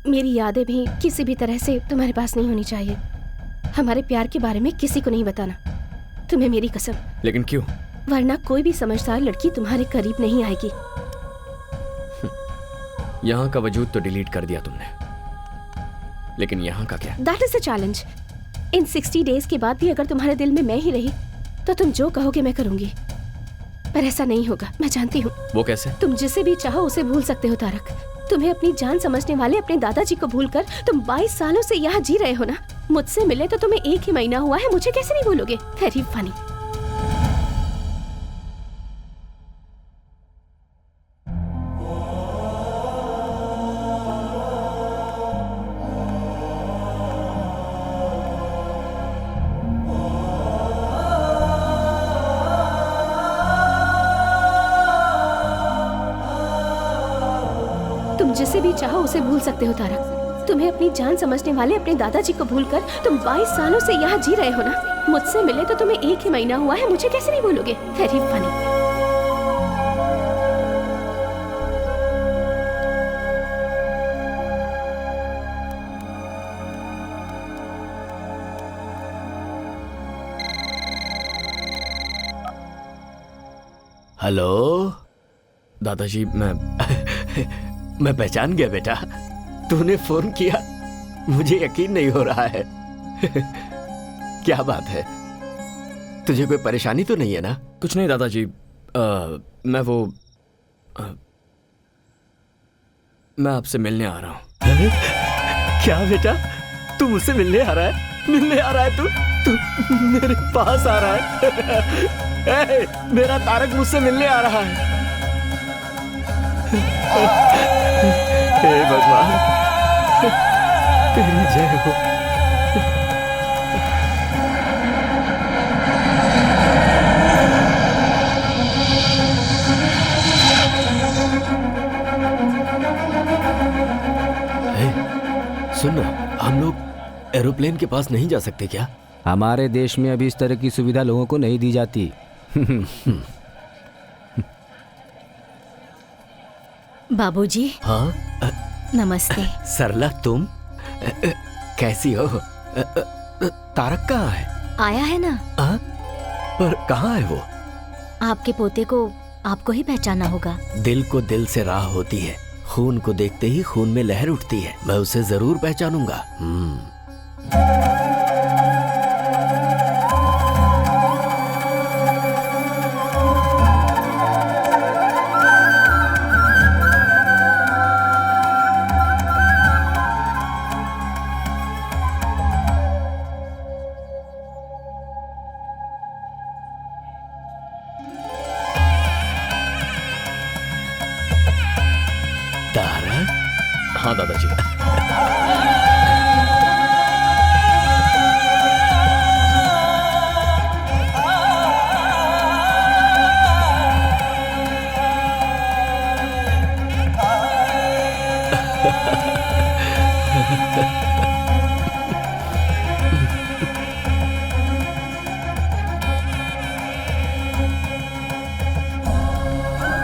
मेरी यादें भी किसी भी तरह से तुम्हारे पास नहीं होनी चाहिए। हमारे प्यार के बारे में किसी को नहीं बताना, तुम्हें मेरी कसम। लेकिन क्यों? वरना कोई भी समझदार लड़की तुम्हारे करीब नहीं आएगी। यहाँ का वजूद तो डिलीट कर दिया तुमने, लेकिन यहाँ का क्या? That is the challenge. In 60 days के बाद भी अगर तुम्हारे दिल में मैं ही रही तो तुम जो कहोगे मैं करूंगी। पर ऐसा नहीं होगा, मैं जानती हूँ। वो कैसे? तुम जिसे भी चाहो उसे भूल सकते हो तारक। तुम्हें अपनी जान समझने वाले अपने दादाजी को भूलकर तुम 22 सालों से यहाँ जी रहे हो ना। मुझसे मिले तो तुम्हें 1 ही महीना हुआ है, मुझे कैसे नहीं भूलोगे? Very funny. तुम जिसे भी चाहो उसे भूल सकते हो तारक। तुम्हें अपनी जान समझने वाले अपने दादाजी को भूलकर तुम 22 सालों से यहाँ जी रहे हो ना। मुझसे मिले तो तुम्हें 1 ही महीना हुआ है, मुझे कैसे नहीं भूलोगे? Very funny. हेलो दादाजी, मैं पहचान गया बेटा, तूने फोन किया, मुझे यकीन नहीं हो रहा है। क्या बात है, तुझे कोई परेशानी तो नहीं है ना? कुछ नहीं दादाजी, मैं आपसे मिलने आ रहा हूँ। क्या बेटा, तू मुझसे मिलने आ रहा है? मिलने आ रहा है तू मेरे पास आ रहा है? मेरा तारक मुझसे मिलने आ रहा है। हे भगवान, तेरी जय हो। सुनो, हम लोग एरोप्लेन के पास नहीं जा सकते क्या? हमारे देश में अभी इस तरह की सुविधा लोगों को नहीं दी जाती। बाबूजी। हाँ नमस्ते। सरला, तुम कैसी हो? तारक कहाँ है? आया है ना। पर कहाँ है वो? आपके पोते को आपको ही पहचाना होगा। दिल को दिल से राह होती है, खून को देखते ही खून में लहर उठती है। मैं उसे जरूर पहचानूंगा। हाँ दादाजी।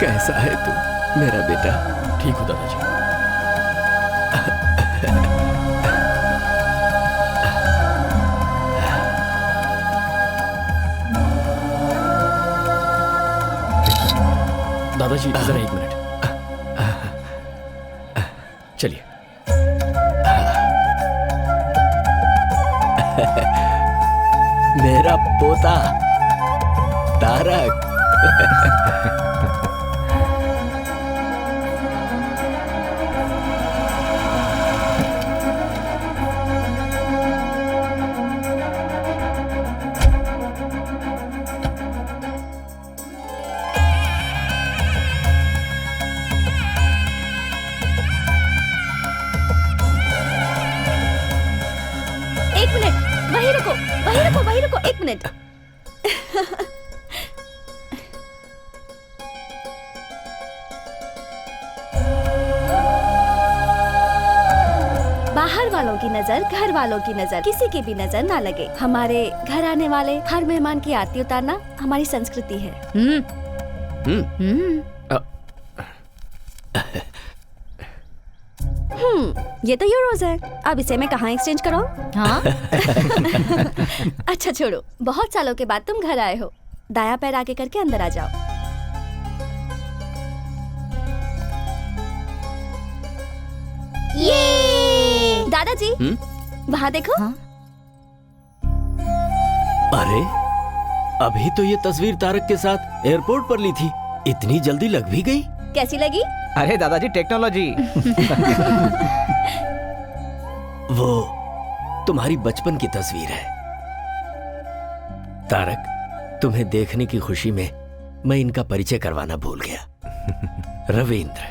कैसा है तू मेरा बेटा? ठीक हो दादाजी। दादाजी जरा 1 मिनट, चलिए। मेरा पोता तारक। वहीं रुको 1 मिनट। बाहर वालों की नजर, घर वालों की नजर, किसी की भी नजर ना लगे। हमारे घर आने वाले हर मेहमान की आरती उतारना हमारी संस्कृति है। ये तो यूरोज है, अब इसे मैं कहाँ एक्सचेंज कराऊं? हाँ? अच्छा छोड़ो, बहुत सालों के बाद तुम घर आए हो, दाया पैर आगे करके अंदर आ जाओ। ये दादाजी वहाँ देखो। हाँ? अरे अभी तो ये तस्वीर तारक के साथ एयरपोर्ट पर ली थी, इतनी जल्दी लग भी गई? कैसी लगी? अरे दादाजी टेक्नोलॉजी। वो तुम्हारी बचपन की तस्वीर है तारक। तुम्हें देखने की खुशी में मैं इनका परिचय करवाना भूल गया। रविंद्र,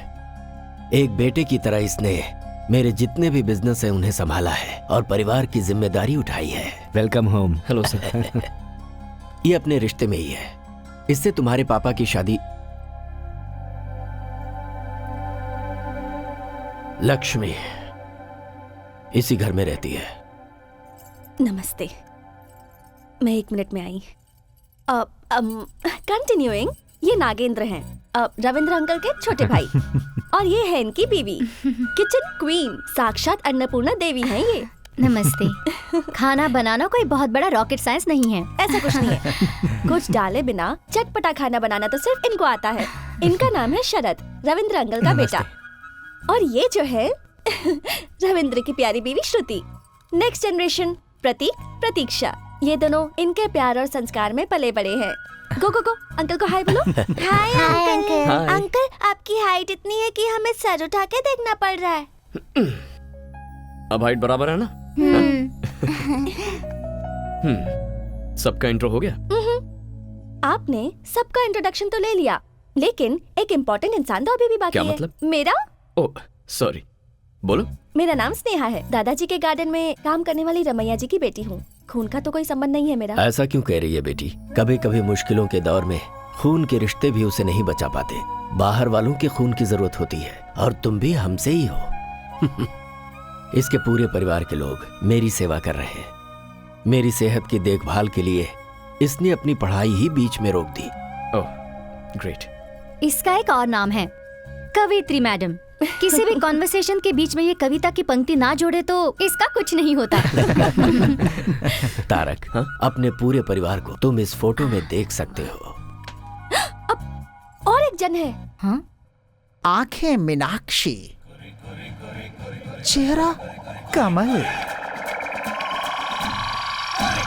एक बेटे की तरह इसने मेरे जितने भी बिजनेस है उन्हें संभाला है और परिवार की जिम्मेदारी उठाई है। Welcome home. Hello sir. ये अपने रिश्ते में ही है, इससे तुम्हारे पापा की शादी। लक्ष्मी इसी घर में रहती है। नमस्ते, मैं 1 मिनट में आई। कंटिन्यूइंग, ये नागेंद्र हैं, रविंद्र अंकल के छोटे भाई, और ये है इनकी बीवी, किचन क्वीन, साक्षात अन्नपूर्णा देवी हैं ये। नमस्ते। खाना बनाना कोई बहुत बड़ा रॉकेट साइंस नहीं है। ऐसा कुछ नहीं है, कुछ डाले बिना चटपटा खाना बनाना तो सिर्फ इनको आता है। इनका नाम है शरद, रविंद्र अंकल का बेटा, और ये जो है रविंद्र की प्यारी बीवी श्रुति। नेक्स्ट जनरेशन प्रतीक, प्रतीक्षा, ये दोनों इनके प्यार और संस्कार में पले बड़े हैं। गो गो गो, अंकल को हाय बोलो। Hi uncle. हाय। अंकल, आपकी हाइट इतनी है कि हमें सर उठा के देखना पड़ रहा है। अब हाइट बराबर है ना? सबका इंट्रो हो गया? आपने सबका इंट्रोडक्शन तो ले लिया, लेकिन एक इम्पोर्टेंट इंसान तो अभी भी बाकी क्या है। मतलब? मेरा ओह सॉरी, बोलो। मेरा नाम स्नेहा है, दादाजी के गार्डन में काम करने वाली रमैया जी की बेटी हूँ। खून का तो कोई संबंध नहीं है मेरा। ऐसा क्यों कह रही है बेटी? कभी कभी मुश्किलों के दौर में खून के रिश्ते भी उसे नहीं बचा पाते। बाहर वालों के खून की जरूरत होती है, और तुम भी हमसे ही हो। इसके पूरे परिवार के लोग मेरी सेवा कर रहे हैं। मेरी सेहत की देखभाल के लिए इसने अपनी पढ़ाई ही बीच में रोक दी। Oh great. इसका एक और नाम है कवित्री मैडम। किसी भी कॉन्वर्सेशन के बीच में ये कविता की पंक्ति ना जोड़े तो इसका कुछ नहीं होता। तारक, अपने पूरे परिवार को तुम इस फोटो में देख सकते हो। और एक जन है। हाँ? आंखें मीनाक्षी, चेहरा कमल,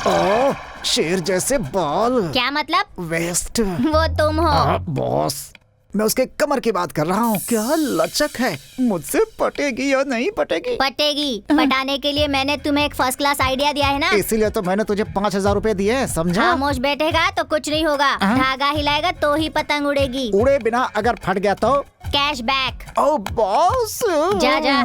ओह शेर जैसे बाल, क्या मतलब? वेस्ट। वो तुम हो। बॉस, मैं उसके कमर की बात कर रहा हूँ। क्या लचक है, मुझसे पटेगी या नहीं पटेगी? पटेगी। पटाने के लिए मैंने तुम्हें एक फर्स्ट क्लास आइडिया दिया है ना। इसीलिए तो मैंने तुझे 5,000 रुपए दिए, समझा? खामोश बैठेगा तो कुछ नहीं होगा, धागा हिलाएगा तो ही पतंग उड़ेगी। उड़े बिना अगर फट गया तो? Cash back. ओ बॉस, जा जा।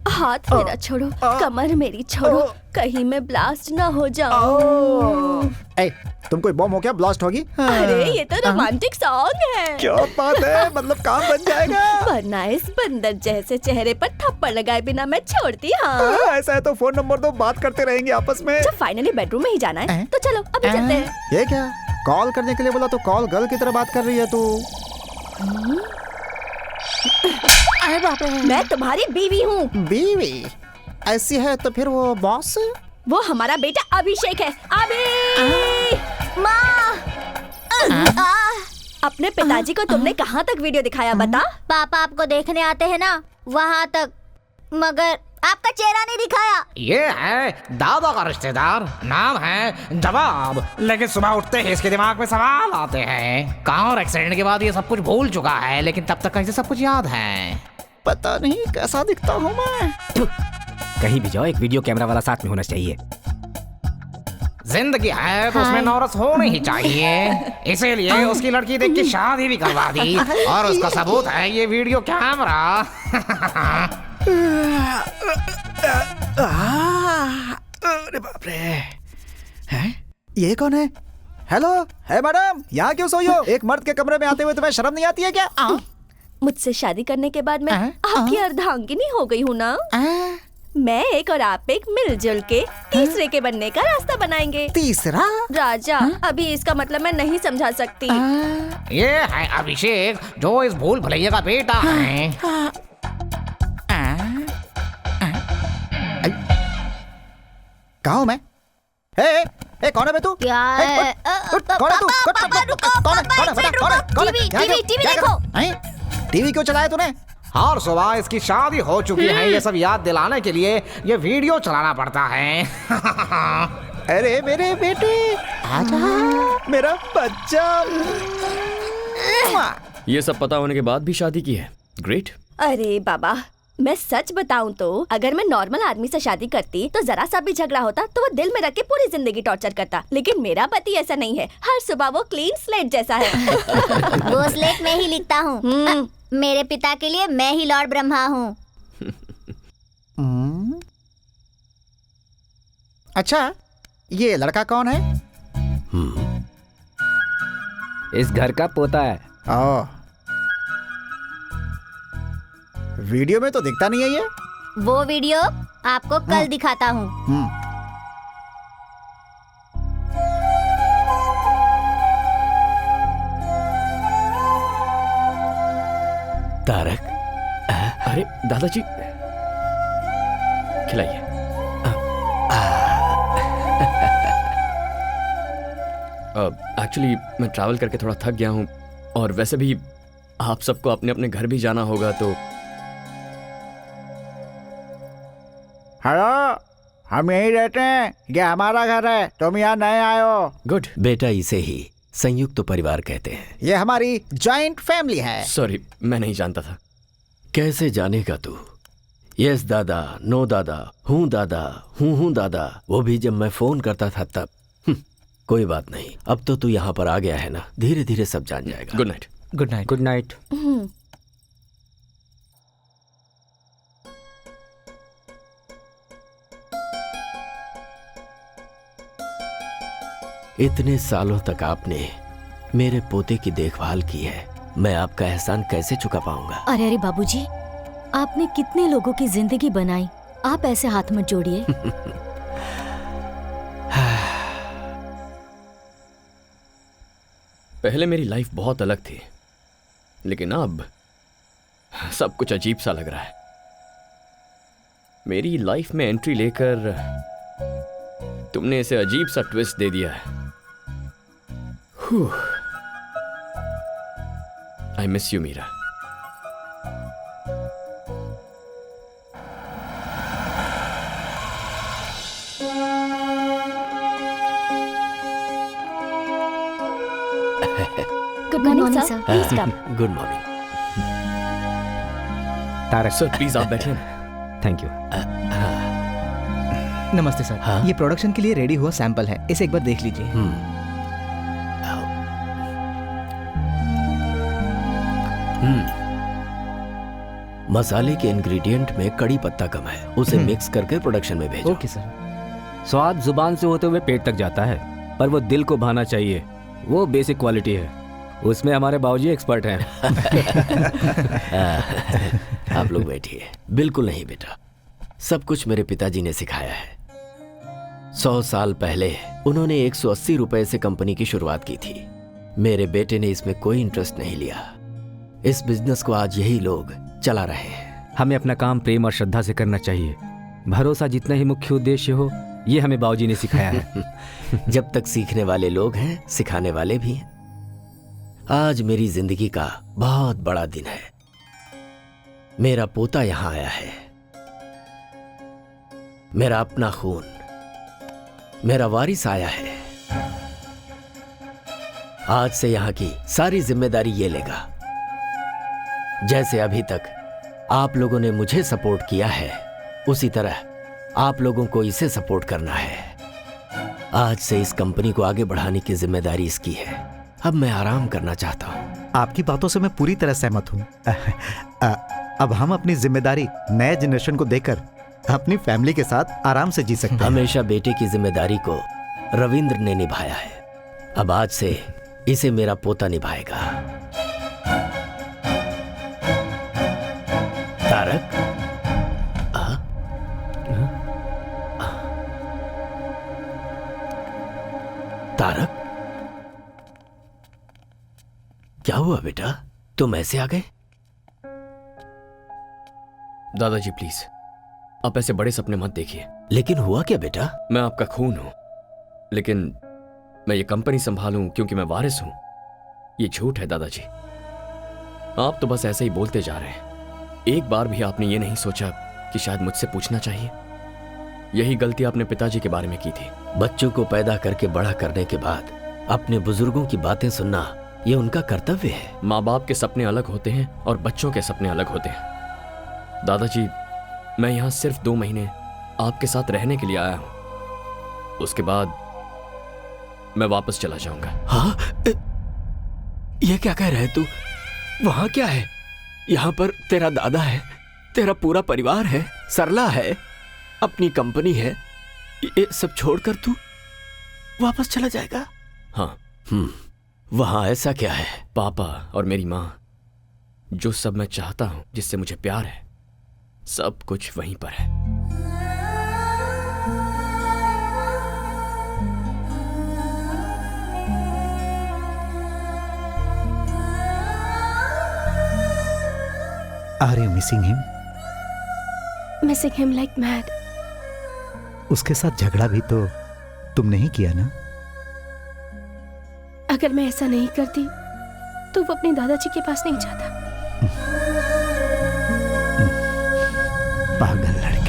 हाथ मेरा छोड़ो, कमर मेरी छोड़ो, कहीं मैं ब्लास्ट ना हो जाऊं। ए, तुम कोई बम हो क्या ब्लास्ट होगी? अरे ये तो रोमांटिक सॉन्ग है। क्या बात है, मतलब काम बन जाएगा। वरना इस बंदर जैसे चेहरे पर थप्पड़ लगाए बिना मैं छोड़ती। हाँ ऐसा है तो फोन नंबर दो, बात करते रहेंगे आपस में। जब फाइनली बेडरूम में ही जाना है तो चलो अभी चलते हैं। ये क्या, कॉल करने के लिए बोला तो कॉल गर्ल की तरह बात कर रही है तू। अरे बाप रे, मैं तुम्हारी बीवी हूँ। बीवी? ऐसी है तो फिर वो बॉस? वो हमारा बेटा अभिषेक है। अभी माँ, अपने पिताजी को तुमने कहाँ तक वीडियो दिखाया बता? पापा आपको देखने आते हैं ना, वहाँ तक, मगर आपका चेहरा नहीं दिखाया। ये है दादा का रिश्तेदार, नाम है जवाब। लेकिन सुबह उठते ही इसके दिमाग में सवाल आते हैं। कार एक्सीडेंट के बाद ये सब कुछ भूल चुका है, लेकिन तब तक कैसे सब कुछ याद है। पता नहीं कैसा दिखता हूँ मैं। कहीं भी जाओ एक वीडियो कैमरा वाला साथ में होना चाहिए। जिंदगी है तो उसमें नौरस होनी ही चाहिए, इसीलिए उसकी लड़की देख के शादी भी करवा दी, और उसका सबूत है ये वीडियो कैमरा। अरे बाप रे, हैं? ये कौन है? हेलो, है मैडम, यहाँ क्यों सोई हो? एक मर्द के कमरे में आते हुए तुम्हें शर्म नहीं आती है क्या? मुझसे शादी करने के बाद मैं आपकी अर्धांगिनी हो गई हूँ ना। मैं एक और आप एक मिलजुल के तीसरे के बनने का रास्ता बनाएंगे। तीसरा? राजा, अभी इसका मतलब मैं नहीं समझा सकती। ये है अभिषेक, जो इस भूल भुलैया का बेटा है। कहाँ हूँ मैं? ए, कौन है बे तू? क्या है? कौन है तू? टीवी देखो। टीवी क्यों चलाया तूने? हर सुबह इसकी शादी हो चुकी है, ये सब याद दिलाने के लिए ये वीडियो चलाना पड़ता है। अरे मेरे बेटे, आजा, मेरा बच्चा। ये सब पता होने के बाद भी शादी की है। ग्रेट। अरे बाबा, मैं सच बताऊं तो अगर मैं नॉर्मल आदमी से शादी करती तो जरा सा भी झगड़ा होता तो वो दिल में रख के पूरी जिंदगी टॉर्चर करता, लेकिन मेरा पति ऐसा नहीं है। हर सुबह वो क्लीन स्लेट जैसा है। वो स्लेट में ही लिखता हूँ। मेरे पिता के लिए मैं ही लॉर्ड ब्रह्मा हूँ। अच्छा, ये लड़का कौन है? इस घर का पोता है। ओ, वीडियो में तो दिखता नहीं है ये। वो वीडियो आपको कल दिखाता हूँ। तारक, अरे दादाजी, खिलाइए। एक्चुअली मैं ट्रैवल करके थोड़ा थक गया हूँ, और वैसे भी आप सबको अपने अपने घर भी जाना होगा, तो हेलो, हम यहीं रहते हैं, ये हमारा घर है, तुम यहाँ नए आए हो। गुड। बेटा इसे ही संयुक्त परिवार कहते हैं। ये हमारी जॉइंट फैमिली है। सॉरी, मैं नहीं जानता था। कैसे जानेगा तू? यस दादा, नो दादा, हूँ दादा, हूँ दादा, वो भी जब मैं फोन करता था तब। कोई बात नहीं, अब तो तू यहाँ पर आ गया है ना, धीरे धीरे सब जान जाएगा। Good night. Good night. Good night. इतने सालों तक आपने मेरे पोते की देखभाल की है, मैं आपका एहसान कैसे चुका पाऊंगा? अरे अरे बाबूजी, आपने कितने लोगों की जिंदगी बनाई, आप ऐसे हाथ मत जोड़िए। पहले मेरी लाइफ बहुत अलग थी, लेकिन अब सब कुछ अजीब सा लग रहा है। मेरी लाइफ में एंट्री लेकर तुमने इसे अजीब सा ट्विस्ट दे दिया है। I miss you Meera. Good morning sir, please come. Good morning. Tarak sir please आप बैठिए ना। Thank you. नमस्ते सर। हाँ? ये प्रोडक्शन के लिए रेडी हुआ सैंपल है, इसे एक बार देख लीजिए। मसाले के इंग्रेडिएंट में कड़ी पत्ता कम है, उसे मिक्स करके प्रोडक्शन में भेजो। Okay sir. स्वाद जुबान से होते हुए पेट तक जाता है, पर वो दिल को भाना चाहिए, वो बेसिक क्वालिटी है। उसमें हमारे बाबूजी एक्सपर्ट हैं। आप लोग बैठिए। बिल्कुल नहीं बेटा, सब कुछ मेरे पिताजी ने सिखाया है। 100 साल पहले उन्होंने 180 रुपए से कंपनी की शुरुआत की थी। मेरे बेटे ने इसमें कोई इंटरेस्ट नहीं लिया। इस बिजनेस को आज यही लोग चला रहे हैं। हमें अपना काम प्रेम और श्रद्धा से करना चाहिए। भरोसा जितना ही मुख्य उद्देश्य हो, ये हमें बाबूजी ने सिखाया है। जब तक सीखने वाले लोग हैं, सिखाने वाले भी हैं। आज मेरी जिंदगी का बहुत बड़ा दिन है। मेरा पोता यहां आया है, मेरा अपना खून, मेरा वारिस आया है। आज से यहां की सारी जिम्मेदारी ये लेगा। जैसे अभी तक आप लोगों ने मुझे सपोर्ट किया है, उसी तरह आप लोगों को इसे सपोर्ट करना है। आज से इस कंपनी को आगे बढ़ाने की जिम्मेदारी इसकी है। अब मैं आराम करना चाहता हूँ। आपकी बातों से मैं पूरी तरह सहमत हूँ। अब हम अपनी जिम्मेदारी नए जनरेशन को देकर अपनी फैमिली के साथ आराम से जी सकते हैं। हमेशा बेटे की जिम्मेदारी को रविंद्र ने निभाया है, अब आज से इसे मेरा पोता निभाएगा। तारक, तारक, क्या हुआ बेटा, तुम ऐसे आ गए? दादाजी प्लीज, आप ऐसे बड़े सपने मत देखिए। लेकिन हुआ क्या बेटा? मैं आपका खून हूं, लेकिन मैं ये कंपनी संभालूं क्योंकि मैं वारिस हूं, ये झूठ है दादाजी। आप तो बस ऐसे ही बोलते जा रहे हैं। एक बार भी आपने ये नहीं सोचा कि शायद मुझसे पूछना चाहिए। यही गलती आपने पिताजी के बारे में की थी। बच्चों को पैदा करके बड़ा करने के बाद अपने बुजुर्गों की बातें सुनना, ये उनका कर्तव्य है। माँ बाप के सपने अलग होते हैं और बच्चों के सपने अलग होते हैं। दादाजी, मैं यहाँ सिर्फ 2 महीने आपके साथ रहने के लिए आया हूँ, उसके बाद मैं वापस चला जाऊंगा। हाँ? ये क्या कह रहे तू? वहां क्या है? यहाँ पर तेरा दादा है, तेरा पूरा परिवार है, सरला है, अपनी कंपनी है, ये सब छोड़कर तू वापस चला जाएगा? हाँ। वहां ऐसा क्या है? पापा और मेरी माँ, जो सब मैं चाहता हूं, जिससे मुझे प्यार है, सब कुछ वहीं पर है। Are you missing him? Missing him like mad. उसके साथ झगड़ा भी तो तुमने ही किया ना? अगर मैं ऐसा नहीं करती तो वो अपने दादाजी के पास नहीं जाता। पागल लड़की।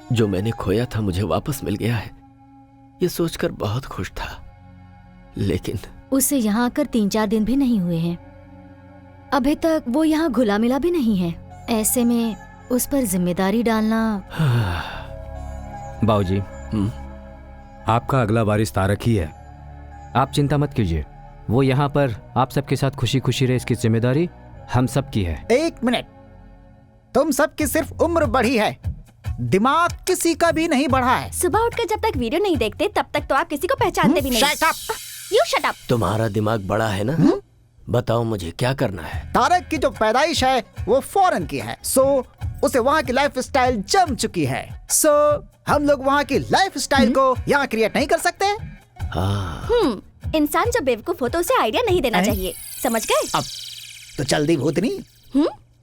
जो मैंने खोया था मुझे वापस मिल गया है, ये सोचकर बहुत खुश था। लेकिन उसे यहाँ आकर 3-4 दिन भी नहीं हुए हैं। अभी तक वो यहाँ घुला मिला भी नहीं है। ऐसे में उस पर जिम्मेदारी डालना। बाबूजी, आपका अगला वारिस तारक ही है। आप चिंता मत कीजिए, वो यहाँ पर आप सबके साथ खुशी खुशी रहे, इसकी जिम्मेदारी हम सब की है। 1 मिनट, तुम सबकी सिर्फ उम्र बढ़ी है, दिमाग किसी का भी नहीं बढ़ा है। सुबह उठकर जब तक वीडियो नहीं देखते तब तक तो आप किसी को पहचानते भी नहीं। Shut up! You shut up! तुम्हारा दिमाग बड़ा है ना? बताओ मुझे क्या करना है। तारक की जो पैदाइश है वो फॉरेन की है, सो उसे वहाँ की लाइफ स्टाइल जम चुकी है। सो हम लोग वहाँ की लाइफ स्टाइल को यहाँ क्रिएट नहीं कर सकते। हाँ। इंसान जब बेवकूफ हो तो उसे आइडिया नहीं देना चाहिए, समझ गए? अब तो जल्दी भूतनी।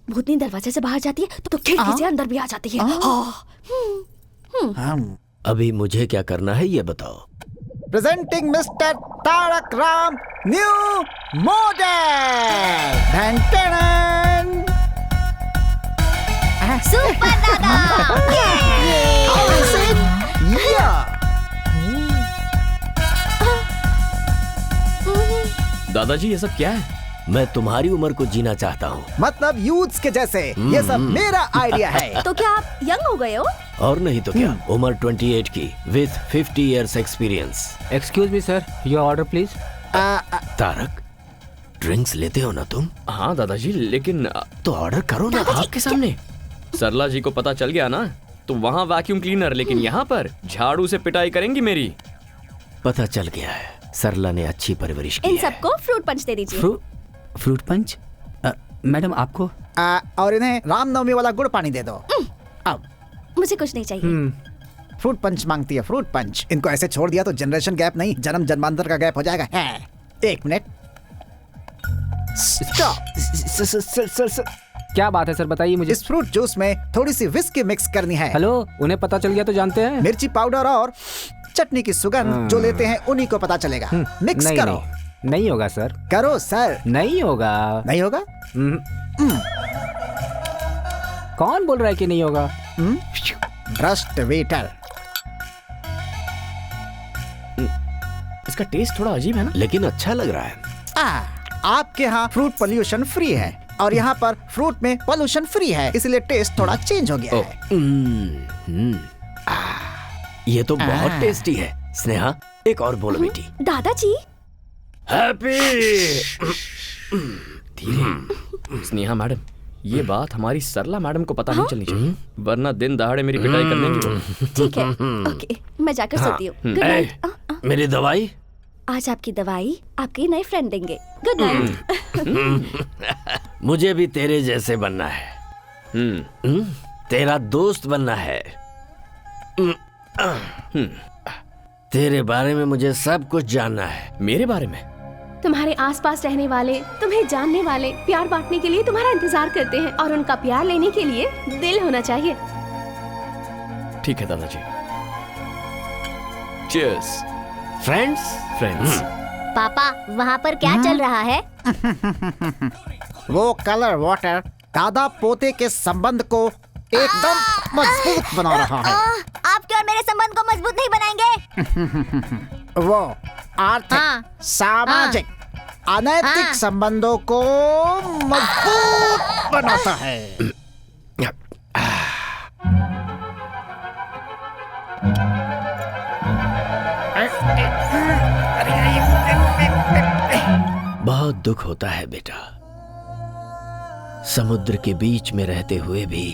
भूतनी दरवाजे से बाहर जाती है तो खिड़की से अंदर भी आ जाती है। अभी मुझे क्या करना है ये बताओ। Presenting mister Tarak Ram new model. Super दादा। दादाजी ये सब क्या है? मैं तुम्हारी उम्र को जीना चाहता हूँ। मतलब यूथ्स के जैसे। ये सब मेरा आइडिया है। तो क्या आप यंग हो गए हो? और नहीं तो क्या, उम्र 28 की with 50 years experience. Excuse me sir, your order please. Tarak, drinks लेते हो ना तुम? हाँ दादाजी, लेकिन तो ऑर्डर करो ना आपके सामने। सरला जी को पता चल गया ना तो वहाँ वैक्यूम क्लीनर, लेकिन यहाँ पर झाड़ू से पिटाई करेंगी मेरी। पता चल गया है, सरला ने अच्छी परवरिश की इन है। सबको फ्रूट पंच दे दीजिए। Fruit punch? मैडम आपको? और इन्हें रामनवमी वाला गुड़ पानी दे दो। अब मुझे कुछ नहीं चाहिए। फ्रूट पंच मांगती है, फ्रूट पंच। इनको ऐसे छोड़ दिया तो जनरेशन गैप नहीं, जन्म जन्मांतर का गैप हो जाएगा। 1 मिनट, स्टॉप। क्या बात है सर, बताइए मुझे। इस फ्रूट जूस में थोड़ी सी विस्की मिक्स करनी है। हेलो, उन्हें पता चल गया तो जानते हैं। मिर्ची पाउडर और चटनी की सुगंध जो लेते हैं उन्हीं को पता चलेगा। मिक्स नहीं, करो। नहीं होगा सर। करो सर। नहीं होगा। नहीं होगा? कौन बोल रहा है कि नहीं होगा? भ्रष्ट वेटर। इसका टेस्ट थोड़ा अजीब है ना, लेकिन अच्छा लग रहा है। आपके यहाँ फ्रूट पोल्यूशन फ्री है और यहाँ पर फ्रूट में पोल्यूशन फ्री है, इसलिए टेस्ट थोड़ा चेंज हो गया है। ये तो बहुत टेस्टी है। स्नेहा, एक और बोलो बेटी। दादाजी। हैप्पी। धीरे। स्नेहा मैडम, ये बात हमारी सरला मैडम को पता नहीं चलनी चाहिए, वरना दिन दहाड़े मेरी पिटाई करने की। ठीक है, ओके, मैं जाकर सोती हूँ। Good night. मेरी दवाई? आज आपकी दवाई आपके नए फ्रेंड देंगे। Good night. मुझे भी तेरे जैसे बनना है। तेरा दोस्त बनना है। तेरे बारे में मुझे सब कुछ जानना है। मेरे बारे में? तुम्हारे आसपास रहने वाले, तुम्हें जानने वाले, प्यार बांटने के लिए तुम्हारा इंतजार करते हैं और उनका प्यार लेने के लिए दिल होना चाहिए। ठीक है दादाजी। चीयर्स। फ्रेंड्स। पापा, वहाँ पर क्या चल रहा है? वो कलर वाटर दादा पोते के संबंध को एकदम मजबूत बना रहा है। आप क्या मेरे संबंध को मजबूत नहीं बनाएंगे? वो आर्थिक, सामाजिक, अनैतिक संबंधों को मजबूत बनाता है। बहुत दुख होता है बेटा, समुद्र के बीच में रहते हुए भी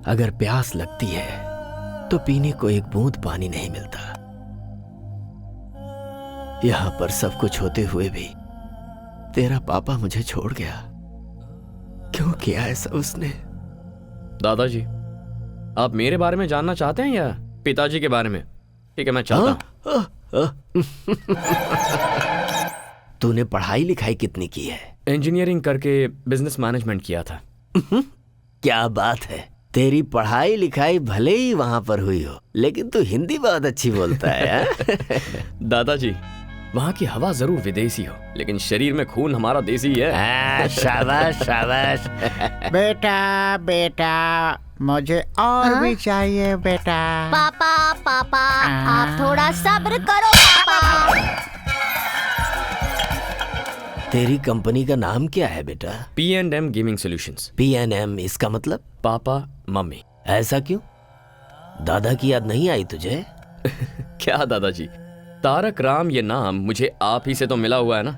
अगर प्यास लगती है तो पीने को एक बूंद पानी नहीं मिलता। यहां पर सब कुछ होते हुए भी तेरा पापा मुझे छोड़ गया। क्यों किया ऐसा उसने? दादाजी, आप मेरे बारे में जानना चाहते हैं या पिताजी के बारे में? ठीक है, मैं चाहता हूं। तूने पढ़ाई लिखाई कितनी की है? इंजीनियरिंग करके बिजनेस मैनेजमेंट किया था। क्या बात है, तेरी पढ़ाई लिखाई भले ही वहां पर हुई हो, लेकिन तू हिंदी बहुत अच्छी बोलता है। दादाजी, वहाँ की हवा जरूर विदेशी हो, लेकिन शरीर में खून हमारा देसी है। शाबाश शाबाश। बेटा बेटा, मुझे और भी चाहिए बेटा। पापा पापा, आप थोड़ा सब्र करो पापा। तेरी कंपनी का नाम क्या है बेटा? P&M gaming solutions. P&M, इसका मतलब? Papa mummy. ऐसा क्यों? दादा की याद नहीं आई तुझे? क्या दादाजी, तारक राम ये नाम मुझे आप ही से तो मिला हुआ है ना।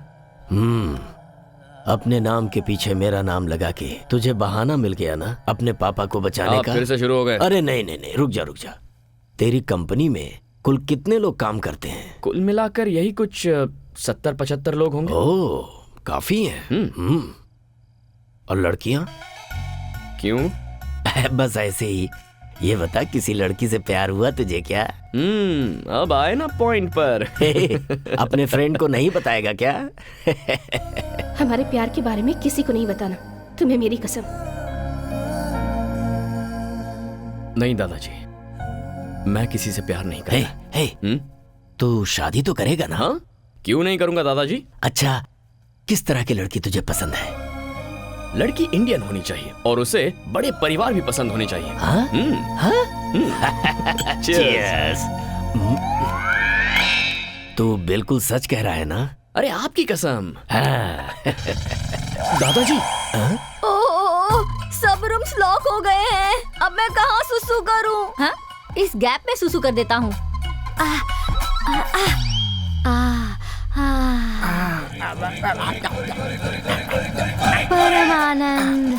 अपने नाम के पीछे मेरा नाम लगा के तुझे बहाना मिल गया ना अपने पापा को बचाने आप का। फिर से शुरू हो गए। अरे नहीं नहीं नहीं, रुक जा रुक जा। तेरी कंपनी में कुल कितने लोग काम करते हैं? कुल मिलाकर यही कुछ 70-75 लोग होंगे। ओह, काफी हैं। और लड़कियां? क्यों? बस ऐसे ही। ये बता, किसी लड़की से प्यार हुआ तुझे क्या? अब आए ना पॉइंट पर। अपने फ्रेंड को नहीं बताएगा क्या? हमारे प्यार के बारे में किसी को नहीं बताना, तुम्हें मेरी कसम। नहीं दादाजी, मैं किसी से प्यार नहीं करता। तू शादी तो करेगा ना? हाँ? क्यों नहीं करूंगा दादाजी। अच्छा, किस तरह की लड़की तुझे पसंद है? लड़की इंडियन होनी चाहिए और उसे बड़े परिवार भी पसंद होने चाहिए। Cheers. तू बिल्कुल सच कह रहा है ना? अरे आपकी कसम। दादाजी। सब रूम्स लॉक हो गए हैं। अब मैं कहाँ सुसु करूं? हाँ? इस गैप में सुसु कर देता हूँ। परमानंद।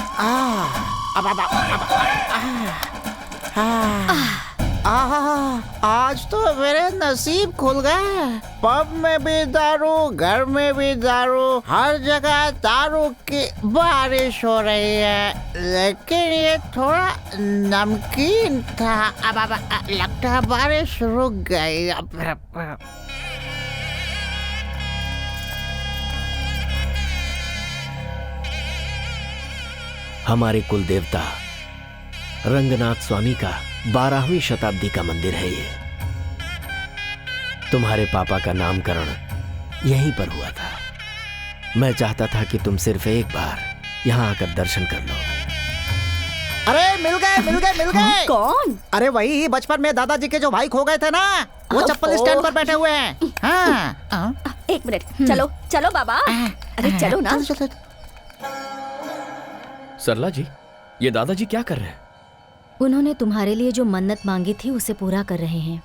आज तो मेरे नसीब खुल गए। पब में भी दारू, घर में भी दारू, हर जगह दारू की बारिश हो रही है। लेकिन ये थोड़ा नमकीन था। अब लगता है बारिश रुक गई। हमारे कुल देवता रंगनाथ स्वामी का 12वीं शताब्दी का मंदिर है ये। तुम्हारे पापा का नामकरण यहीं पर हुआ था। मैं चाहता था कि तुम सिर्फ एक बार यहाँ आकर दर्शन कर लो। अरे मिल गए। कौन? अरे वही बचपन में दादाजी के जो भाई खो गए थे ना, वो चप्पल स्टैंड पर बैठे हुए हैं। हाँ। एक मिनट, चलो चलो बाबा। अरे चलो ना। सरला जी, ये दादाजी क्या कर रहे हैं? उन्होंने तुम्हारे लिए जो मन्नत मांगी थी उसे पूरा कर रहे हैं।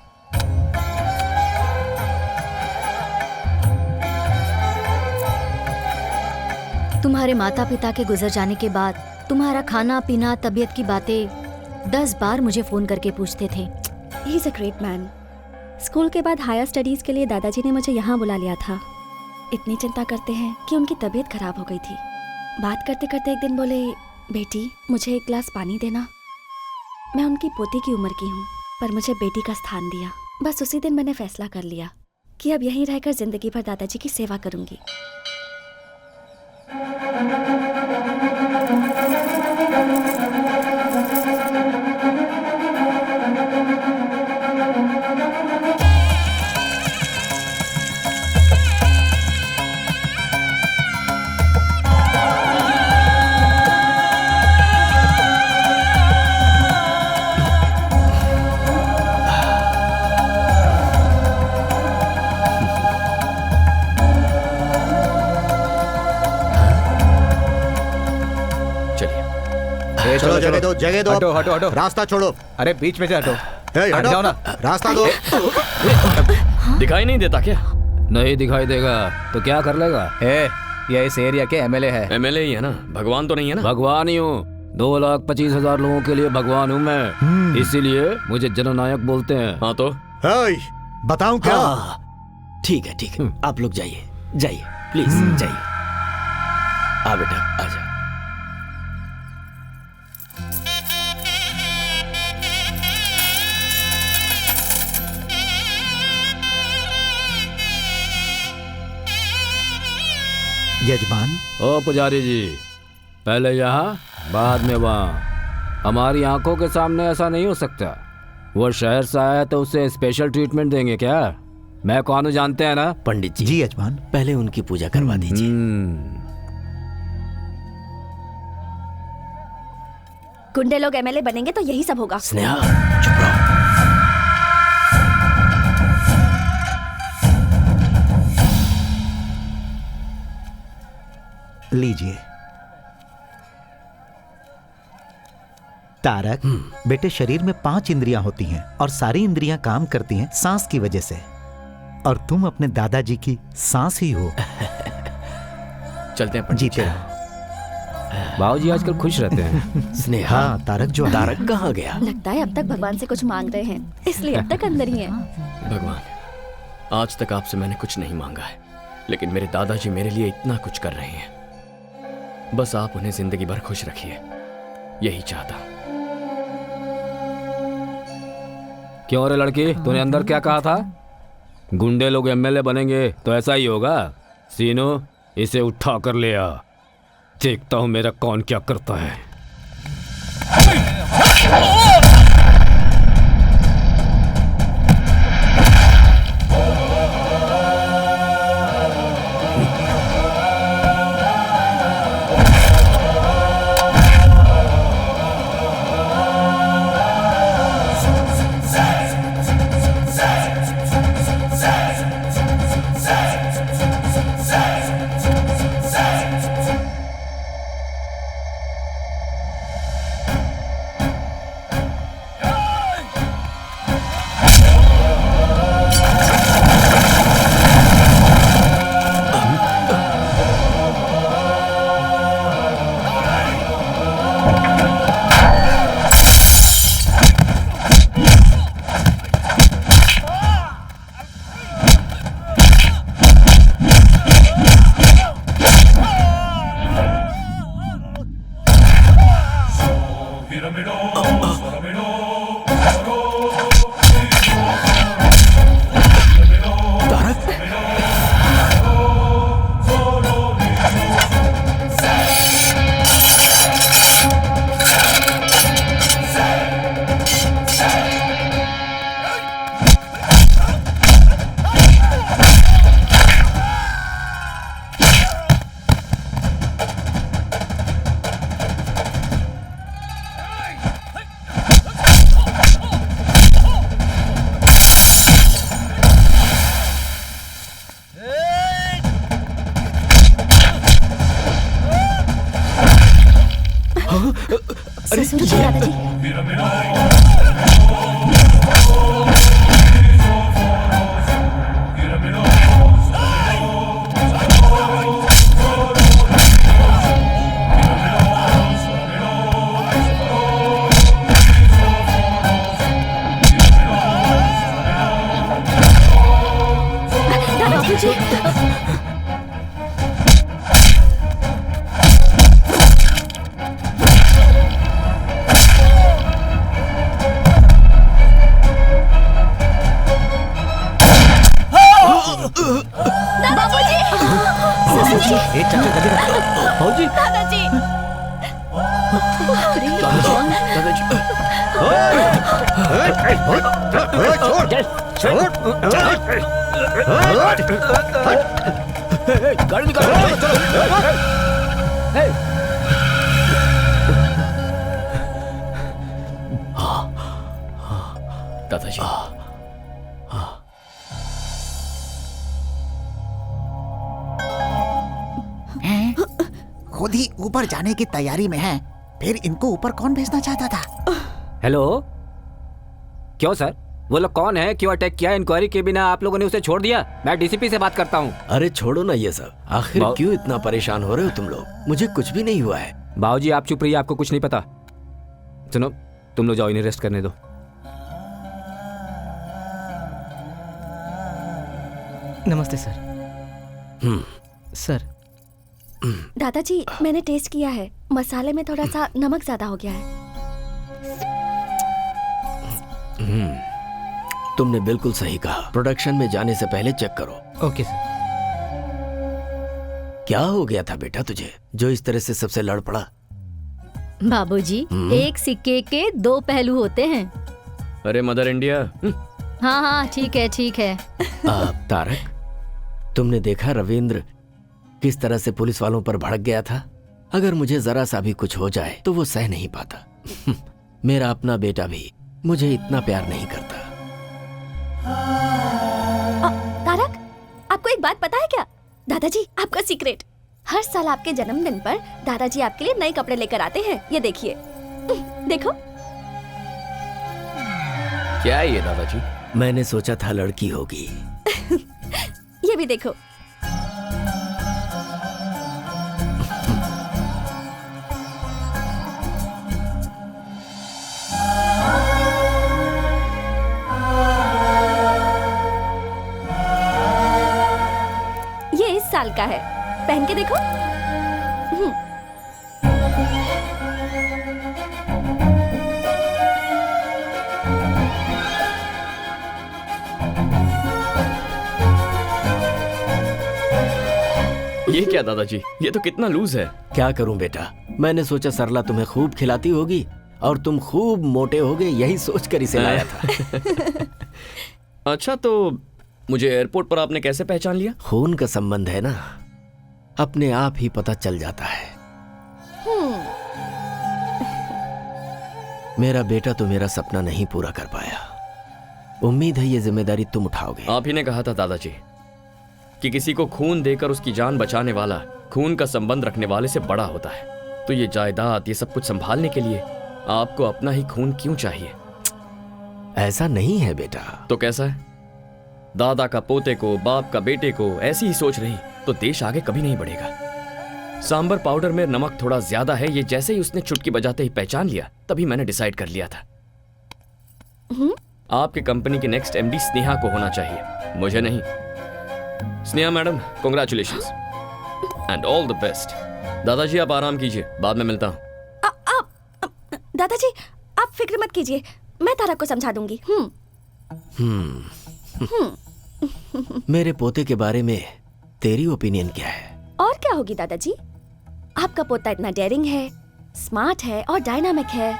तुम्हारे माता पिता के गुजर जाने के बाद तुम्हारा खाना पीना, तबीयत की बातें 10 बार मुझे फोन करके पूछते थे। He is a great man. School के बाद हायर स्टडीज के लिए दादाजी ने मुझे यहाँ बुला लिया था। इतनी चिंता करते हैं कि उनकी तबीयत खराब हो गई थी। बात करते करते एक दिन बोले, बेटी मुझे एक गिलास पानी देना। मैं उनकी पोती की उम्र की हूँ, पर मुझे बेटी का स्थान दिया। बस उसी दिन मैंने फैसला कर लिया कि अब यहीं रहकर जिंदगी भर दादाजी की सेवा करूंगी। चलो जगह दो हटो हटो हटो, रास्ता छोड़ो। अरे बीच में से हटो, हट जाओ ना। रास्ता दो। दिखाई नहीं देता क्या? नहीं दिखाई देगा तो क्या कर लेगा? ये इस एरिया के एमएलए है। एमएलए ही है ना, भगवान तो नहीं है ना? भगवान ही हूँ, 2,25,000 लोगों के लिए भगवान हूँ मैं, इसीलिए मुझे जननायक बोलते हैं। हाँ तो बताऊं क्या? ठीक है, आप लोग जाइए प्लीज जाइए। आ बेटा आजा। यजमान। ओ पुजारी जी, पहले यहाँ बाद में वहाँ। हमारी आंखों के सामने ऐसा नहीं हो सकता। वो शहर से आया है तो उसे स्पेशल ट्रीटमेंट देंगे क्या? मैं कौन हूँ जानते हैं ना? पंडित जी। जी यजमान। पहले उनकी पूजा करवा दीजिए। गुंडे लोग एमएलए बनेंगे तो यही सब होगा। स्नेहा चुप रहो। लीजिए। तारक, बेटे शरीर में 5 इंद्रियां होती हैं और सारी इंद्रियां काम करती हैं सांस की वजह से, और तुम अपने दादाजी की सांस ही हो। चलते हैं जीते रहो। बाबूजी आजकल खुश रहते हैं। स्नेहा। हाँ, तारक कहाँ गया? लगता है अब तक भगवान से कुछ मांग रहे हैं, इसलिए अब तक अंदर ही हैं। भगवान, आज तक आपसे मैंने कुछ नहीं मांगा है, लेकिन मेरे दादाजी मेरे लिए इतना कुछ कर रहे हैं। बस आप उन्हें जिंदगी भर खुश रखिए, यही चाहता हूं। क्यों रे लड़की, तूने अंदर क्या कहा था? गुंडे लोग एमएलए बनेंगे तो ऐसा ही होगा। सीनो, इसे उठा कर ले आ, देखता हूं मेरा कौन क्या करता है। ससुर जी, दादाजी। दादाजी, खुद ही ऊपर जाने की तैयारी में है, फिर इनको ऊपर कौन भेजना चाहता था? हेलो, क्यों सर? वो लोग कौन है, क्यों अटैक किया? इंक्वायरी के बिना आप लोगों ने उसे छोड़ दिया? मैं डीसीपी से बात करता हूँ। अरे छोड़ो ना ये सब, आखिर क्यों इतना परेशान हो रहे हो तुम लोग? मुझे कुछ भी नहीं हुआ है। बाबूजी आप चुप रहिए, आपको कुछ नहीं पता। सुनो, तुम लोग जाओ, इन्हें रेस्ट करने दो। नमस्ते सर। सर। दादाजी, मैंने टेस्ट किया है, मसाले में थोड़ा सा नमक ज्यादा हो गया है। तुमने बिल्कुल सही कहा, प्रोडक्शन में जाने से पहले चेक करो। Okay sir. क्या हो गया था बेटा तुझे, जो इस तरह से सबसे लड़ पड़ा? बाबूजी, एक सिक्के के दो पहलू होते हैं। अरे मदर इंडिया। हाँ हाँ, ठीक है ठीक है। तारक, तुमने देखा रविंद्र किस तरह से पुलिस वालों पर भड़क गया था? अगर मुझे जरा सा भी कुछ हो जाए तो वो सह नहीं पाता। मेरा अपना बेटा भी मुझे इतना प्यार नहीं करता। तारक, आपको एक बात पता है क्या? दादाजी, आपका सीक्रेट, हर साल आपके जन्मदिन पर दादाजी आपके लिए नए कपड़े लेकर आते हैं। ये देखिए, देखो। क्या है ये दादाजी? मैंने सोचा था लड़की होगी। ये भी देखो। ये इस साल का है, पहन के देखो। ये क्या दादाजी, ये तो कितना लूज है। क्या करूं बेटा, मैंने सोचा सरला तुम्हें खूब खिलाती होगी और तुम खूब मोटे होगे, यही सोचकर इसे लाया था। अच्छा, तो मुझे एयरपोर्ट पर आपने कैसे पहचान लिया? खून का संबंध है ना, अपने आप ही पता चल जाता है। मेरा बेटा तो मेरा सपना नहीं पूरा कर पाया। उम्मीद है ये जिम्मेदारी तुम उठाओगे। आप ही ने कहा था दादाजी कि किसी को खून देकर उसकी जान बचाने वाला खून का संबंध रखने वाले से बड़ा होता है। तो ये जायदाद, ये सब कुछ संभालने के लिए आपको अपना ही खून क्यों चाहिए? ऐसा नहीं है बेटा। तो कैसा है? दादा का पोते को, बाप का बेटे को ऐसी ही सोच रही तो देश आगे कभी नहीं बढ़ेगा। सांबर पाउडर में नमक थोड़ा ज्यादा है, ये जैसे ही उसने चुटकी बजाते ही पहचान लिया, तभी मैंने डिसाइड कर लिया था आपके कंपनी की नेक्स्ट एमडी स्नेहा को होना चाहिए, मुझे नहीं। Sneha madam, congratulations and all the best. दादाजी आप आराम कीजिए, बाद में मिलता हूं। दादाजी, आप फिक्र मत कीजिए, मैं तारक को समझा दूंगी। मेरे पोते के बारे में तेरी ओपिनियन क्या है? और क्या होगी दादाजी, आपका पोता इतना डेयरिंग है, स्मार्ट है और डायनामिक है,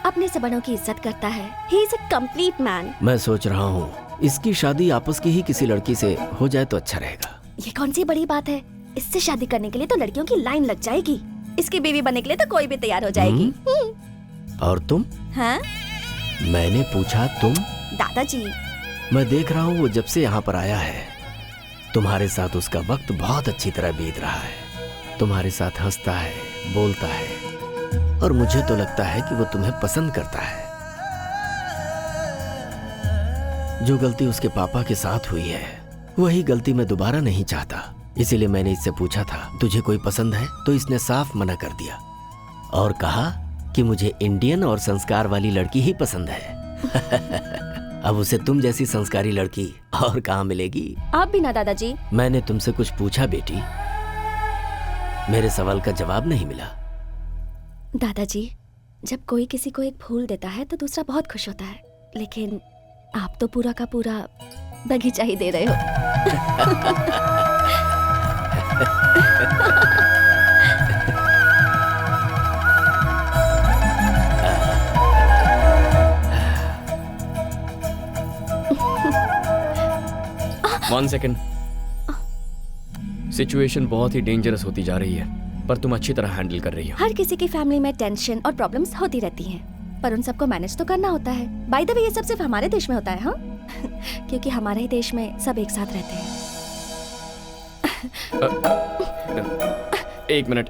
अपने से बड़ों की इज्जत करता है। He is a complete man. मैं सोच रहा हूँ इसकी शादी आपस की ही किसी लड़की से हो जाए तो अच्छा रहेगा। ये कौन सी बड़ी बात है, इससे शादी करने के लिए तो लड़कियों की लाइन लग जाएगी, इसकी बीवी बनने के लिए तो कोई भी तैयार हो जाएगी। और तुम? हाँ? मैंने पूछा तुम? दादाजी, मैं देख रहा हूँ वो जब से यहाँ पर आया है तुम्हारे साथ उसका वक्त बहुत अच्छी तरह बीत रहा है। तुम्हारे साथ हंसता है, बोलता है और मुझे तो लगता है कि वो तुम्हें पसंद करता है। जो गलती उसके पापा के साथ हुई है वही गलती मैं दोबारा नहीं चाहता। इसीलिए मैंने इससे पूछा था तुझे कोई पसंद है, तो इसने साफ मना कर दिया और कहा कि मुझे इंडियन और संस्कार वाली लड़की ही पसंद है। अब उसे तुम जैसी संस्कारी लड़की और कहाँ मिलेगी? आप भी ना दादाजी। मैंने तुमसे कुछ पूछा बेटी, मेरे सवाल का जवाब नहीं मिला। दादाजी, जब कोई किसी को एक फूल देता है तो दूसरा बहुत खुश होता है, लेकिन आप तो पूरा का पूरा बगीचा ही दे रहे हो। One second. सिचुएशन बहुत ही डेंजरस होती जा रही है, पर तुम अच्छी तरह हैंडल कर रही हो। हर किसी की फैमिली में टेंशन और प्रॉब्लम्स होती रहती हैं, पर उन सबको मैनेज तो करना होता है। बाय द वे, ये सब सिर्फ हमारे देश में होता है, हाँ? क्योंकि हमारे ही देश में सब एक साथ रहते हैं। एक मिनट।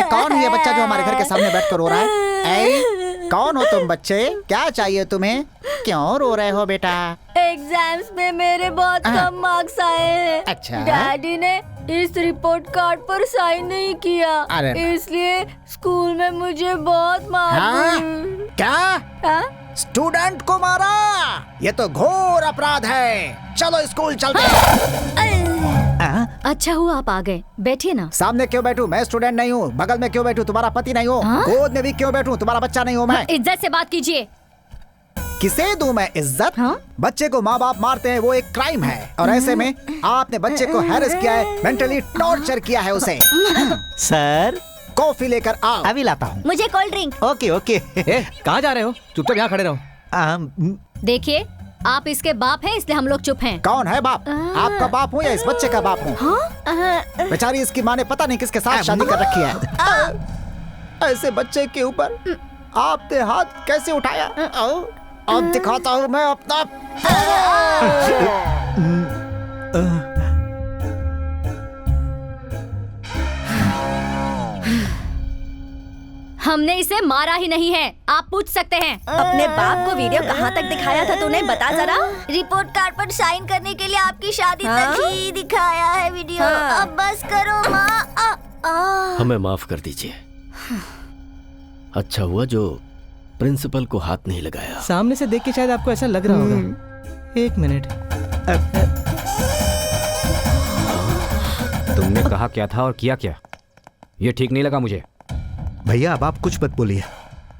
कौन है ये बच्चा जो हमारे घर के सामने बैठ कर रो रहा है? कौन हो तुम बच्चे? क्या चाहिए तुम्हें? क्यों रो रहे हो बेटा? एग्जाम्स में मेरे बहुत कम मार्क्स आए हैं। अच्छा। डैडी ने इस रिपोर्ट कार्ड पर साइन नहीं किया, इसलिए स्कूल में मुझे बहुत मार। क्या? स्टूडेंट को मारा? ये तो घोर अपराध है। चलो स्कूल चलते हैं। अच्छा हुआ आप आ गए, बैठिए ना। सामने क्यों बैठूं? मैं स्टूडेंट नहीं हूँ। बगल में क्यों बैठूं? तुम्हारा पति नहीं हूँ। गोद में भी क्यों बैठूं? तुम्हारा बच्चा नहीं हूँ मैं। इज्जत से बात कीजिए। किसे दूं मैं इज्जत? बच्चे को माँ बाप मारते हैं, वो एक क्राइम है। और ऐसे में आपने बच्चे को हैरेस किया है, मेंटली टॉर्चर किया है उसे। सर कॉफी लेकर आओ। अभी लाता हूँ। मुझे कोल्ड ड्रिंक। Okay okay. कहाँ जा रहे हो? चुपचाप यहाँ खड़े रहो। देखिए, आप इसके बाप हैं, इसलिए हम लोग चुप हैं। कौन है बाप? आपका बाप हूँ या इस बच्चे का बाप हूँ? बेचारी इसकी माँ ने पता नहीं किसके साथ शादी कर रखी है। ऐसे बच्चे के ऊपर आपने हाथ कैसे उठाया? अब दिखाता हूँ मैं अपना। हमने इसे मारा ही नहीं है, आप पूछ सकते हैं। अपने बाप को वीडियो कहाँ तक दिखाया था तूने? बता जरा। रिपोर्ट कार्ड पर साइन करने के लिए आपकी शादी तक ही दिखाया है वीडियो। अब बस करो माँ। हमें माफ कर दीजिए। अच्छा हुआ जो प्रिंसिपल को हाथ नहीं लगाया। सामने से देख के शायद आपको ऐसा लग रहा होगा। एक मिनट। तुमने कहा क्या था और किया क्या? ये ठीक नहीं लगा मुझे। भैया अब आप कुछ मत बोलिए।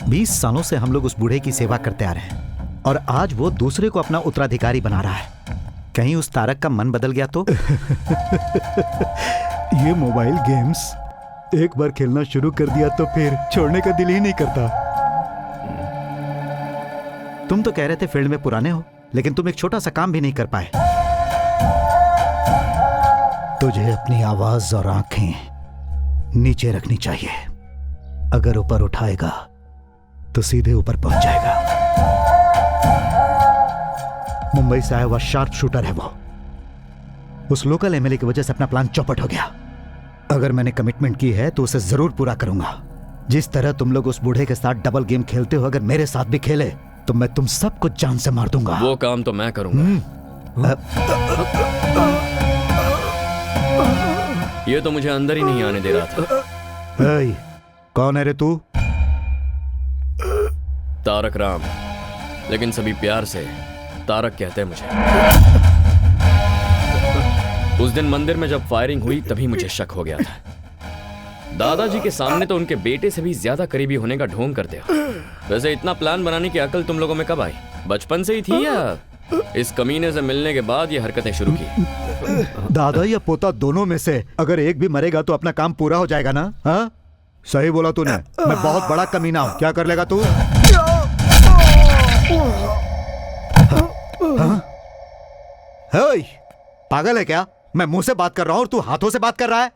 20 सालों से हम लोग उस बूढ़े की सेवा करते आ रहे हैं और आज वो दूसरे को अपना उत्तराधिकारी बना रहा है। कहीं उस तारक का मन बदल गया तो? ये मोबाइल गेम्स एक बार खेलना शुरू कर दिया तो फिर छोड़ने का दिल ही नहीं करता। तुम तो कह रहे थे फील्ड में पुराने हो, लेकिन तुम एक छोटा सा काम भी नहीं कर पाए। तुझे अपनी आवाज और आंखें नीचे रखनी चाहिए। अगर ऊपर उठाएगा तो सीधे ऊपर पहुंच जाएगा। मुंबई से आया हुआ शार्प शूटर है वो। उस लोकल एमएलए की वजह से अपना प्लान चौपट हो गया। अगर मैंने कमिटमेंट की है तो उसे जरूर पूरा करूंगा। जिस तरह तुम लोग उस बूढ़े के साथ डबल गेम खेलते हो, अगर मेरे साथ भी खेले तो मैं तुम सबको जान से मार दूंगा। वो काम तो मैं करूंगा। ये तो मुझे अंदर ही नहीं आने दे रहा था। कौन है रे तू? तारक राम, लेकिन सभी प्यार से तारक कहते हैं मुझे। उस दिन मंदिर में जब फायरिंग हुई तभी मुझे शक हो गया था। दादाजी के सामने तो उनके बेटे से भी ज्यादा करीबी होने का ढोंग करते हो। वैसे इतना प्लान बनाने की अकल तुम लोगों में कब आई? बचपन से ही थी या इस कमीने से मिलने के बाद ये हरकतें शुरू की? दादा या पोता दोनों में से अगर एक भी मरेगा तो अपना काम पूरा हो जाएगा ना? हाँ सही बोला तूने। मैं बहुत बड़ा कमीना हूं। क्या कर लेगा तू? पागल है क्या? मैं मुंह से बात कर रहा हूं और तू हाथों से बात कर रहा है।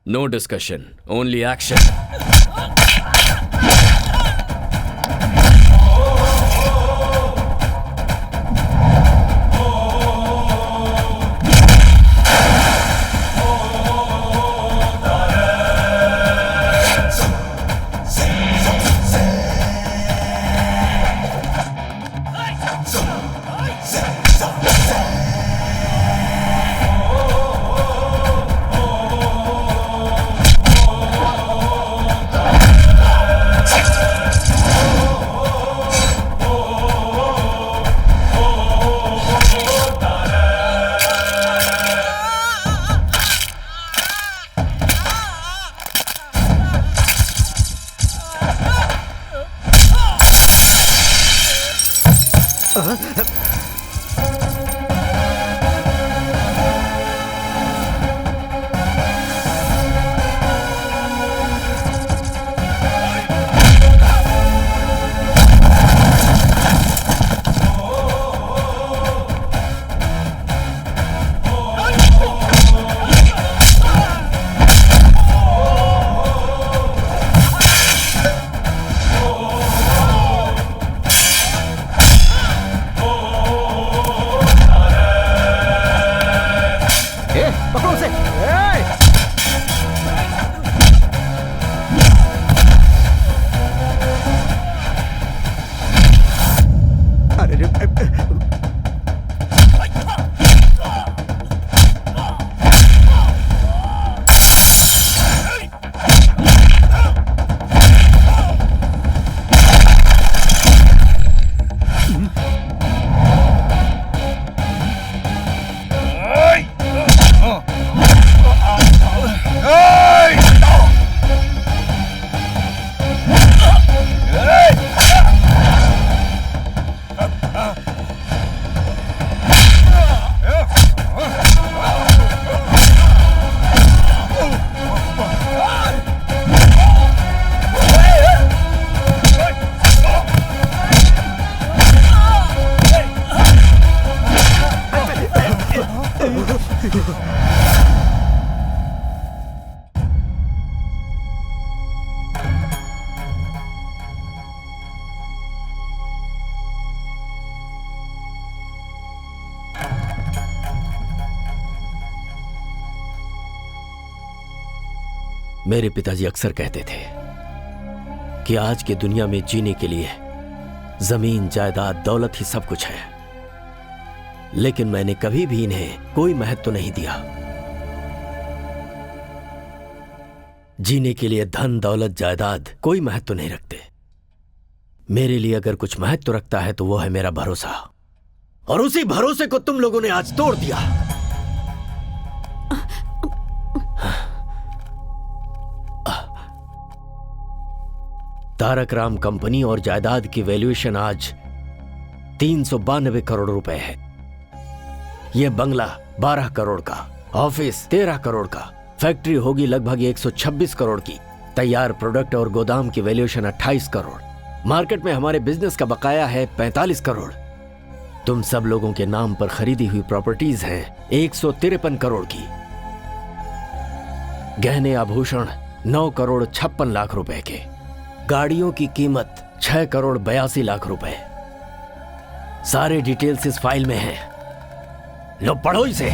No discussion, only action. मेरे पिताजी अक्सर कहते थे कि आज की दुनिया में जीने के लिए जमीन, जायदाद, दौलत ही सब कुछ है, लेकिन मैंने कभी भी इन्हें कोई महत्व नहीं दिया। जीने के लिए धन, दौलत, जायदाद कोई महत्व नहीं रखते। मेरे लिए अगर कुछ महत्व रखता है तो वो है मेरा भरोसा, और उसी भरोसे को तुम लोगों ने आज तोड़ दिया। तारक राम कंपनी और जायदाद की वैल्यूएशन आज 392 करोड़ रुपए है। यह बंगला 12 करोड़ का, ऑफिस 13 करोड़ का, फैक्ट्री होगी लगभग 126 करोड़ की, तैयार प्रोडक्ट और गोदाम की वैल्यूएशन 28 करोड़, मार्केट में हमारे बिजनेस का बकाया है 45 करोड़। तुम सब लोगों के नाम पर खरीदी हुई प्रॉपर्टीज हैं 153 करोड़ की, गहने आभूषण 9 करोड़ 56 लाख रुपए के, गाड़ियों की कीमत 6 करोड़ 82 लाख रुपए। सारे डिटेल्स इस फाइल में हैं। लो पढ़ो इसे।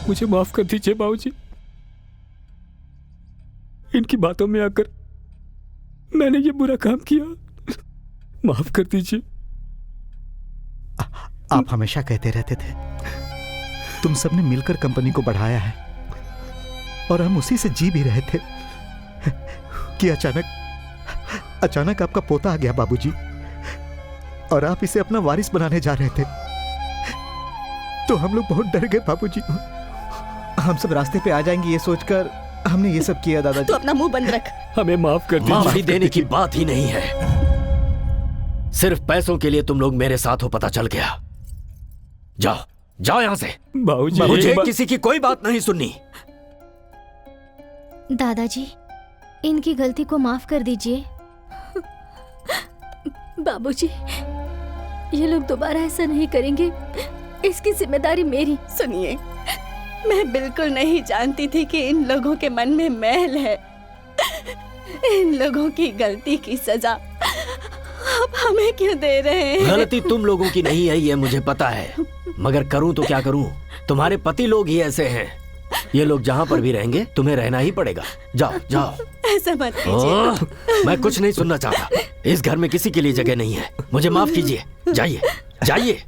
मुझे माफ कर दीजिए बाबूजी, इनकी बातों में आकर मैंने ये बुरा काम किया, माफ कर दीजिए। आप हमेशा कहते रहते थे तुम सबने मिलकर कंपनी को बढ़ाया है, और हम उसी से जी भी रहे थे कि अचानक आपका पोता आ गया बाबूजी, और आप इसे अपना वारिस बनाने जा रहे थे। तो हम लोग बहुत डर गए बाबूजी। हम सब रास्ते पे आ जाएंगे ये सोचकर हमने ये सब किया दादाजी। तू अपना मुंह बंद रख। हमें माफ कर दीजिए। माफी देने की बात ही नहीं है, सिर्फ पैसों के लिए तुम लोग मेरे साथ हो, पता चल गया। जाओ जाओ यहां से। बाबूजी, मुझे किसी की कोई बात नहीं सुननी। दादाजी, इनकी गलती को माफ कर दीजिए। बाबूजी, ये लोग दोबारा ऐसा नहीं करेंगे, इसकी जिम्मेदारी मेरी। सुनिए, मैं बिल्कुल नहीं जानती थी कि इन लोगों के मन में मैल है। इन लोगों की गलती की सजा आप हमें क्यों दे रहे हैं? गलती तुम लोगों की नहीं है, ये मुझे पता है, मगर करूं तो क्या करूं? तुम्हारे पति लोग ही ऐसे हैं। ये लोग जहां पर भी रहेंगे तुम्हें रहना ही पड़ेगा। जाओ जाओ। ऐसा मत कीजिए। मैं कुछ नहीं सुनना चाहता। इस घर में किसी के लिए जगह नहीं है। मुझे माफ कीजिए। जाइए जाइए।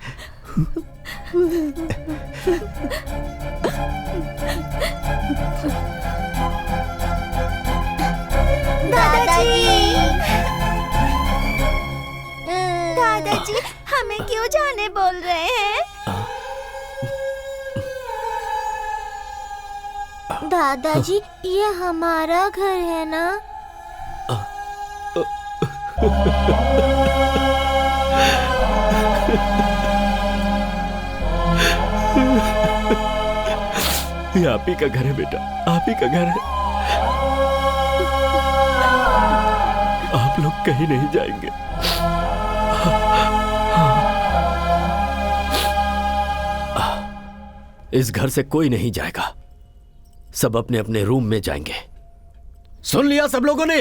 दादाजी, हमें क्यों जाने बोल रहे हैं? दादाजी, ये हमारा घर है ना? ये आप ही का घर है बेटा, आप ही का घर है। आप लोग कहीं नहीं जाएंगे। इस घर से कोई नहीं जाएगा, सब अपने अपने रूम में जाएंगे। सुन लिया सब लोगों ने?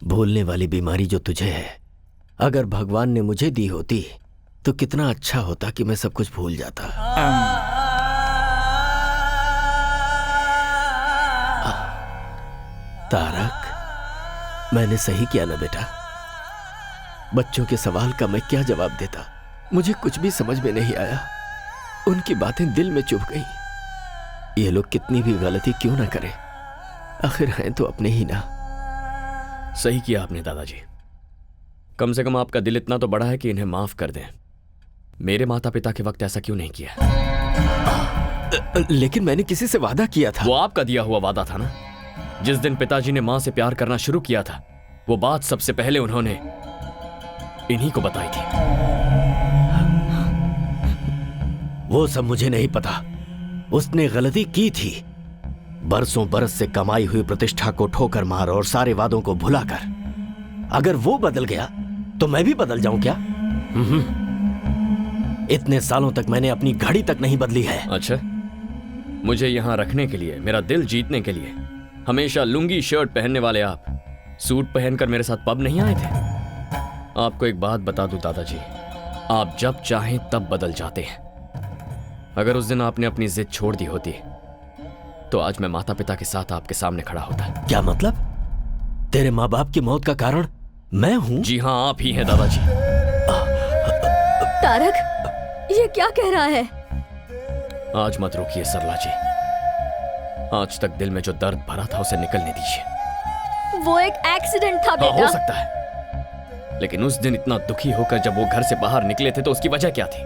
भूलने वाली बीमारी जो तुझे है, अगर भगवान ने मुझे दी होती तो कितना अच्छा होता कि मैं सब कुछ भूल जाता। तारक, मैंने सही किया ना बेटा? बच्चों के सवाल का मैं क्या जवाब देता? मुझे कुछ भी समझ में नहीं आया। उनकी बातें दिल में चुभ गई। ये लोग कितनी भी गलती क्यों ना करें, आखिर हैं तो अपने ही ना। सही किया आपने दादाजी। कम से कम आपका दिल इतना तो बड़ा है कि इन्हें माफ कर दें। मेरे माता पिता के वक्त ऐसा क्यों नहीं किया? लेकिन मैंने किसी से वादा किया था। वो आपका दिया हुआ वादा था ना। जिस दिन पिताजी ने मां से प्यार करना शुरू किया था, वो बात सबसे पहले उन्होंने इन्हीं को बताई थी। वो सब मुझे नहीं पता। उसने गलती की थी। बरसों बरस से कमाई हुई प्रतिष्ठा को ठोकर मार और सारे वादों को भुलाकर अगर वो बदल गया तो मैं भी बदल जाऊं क्या? इतने सालों तक मैंने अपनी घड़ी तक नहीं बदली है। अच्छा, मुझे यहां रखने के लिए, मेरा दिल जीतने के लिए हमेशा लुंगी शर्ट पहनने वाले आप सूट पहनकर मेरे साथ पब नहीं आए थे? आपको एक बात बता दूं दादाजी, आप जब चाहें तब बदल जाते हैं। अगर उस दिन आपने अपनी जिद छोड़ दी होती तो आज मैं माता पिता के साथ आपके सामने खड़ा होता। क्या मतलब? तेरे माँ बाप की मौत का कारण मैं हूं? जी हाँ, आप ही हैं दादाजी। तारक, ये क्या कह रहा है? आज मत रोकिए सरला जी। आज तक दिल में जो दर्द भरा था उसे निकलने दीजिए। वो एक एक्सीडेंट था बेटा। हो सकता है, लेकिन उस दिन इतना दुखी होकर जब वो घर से बाहर निकले थे तो उसकी वजह क्या थी?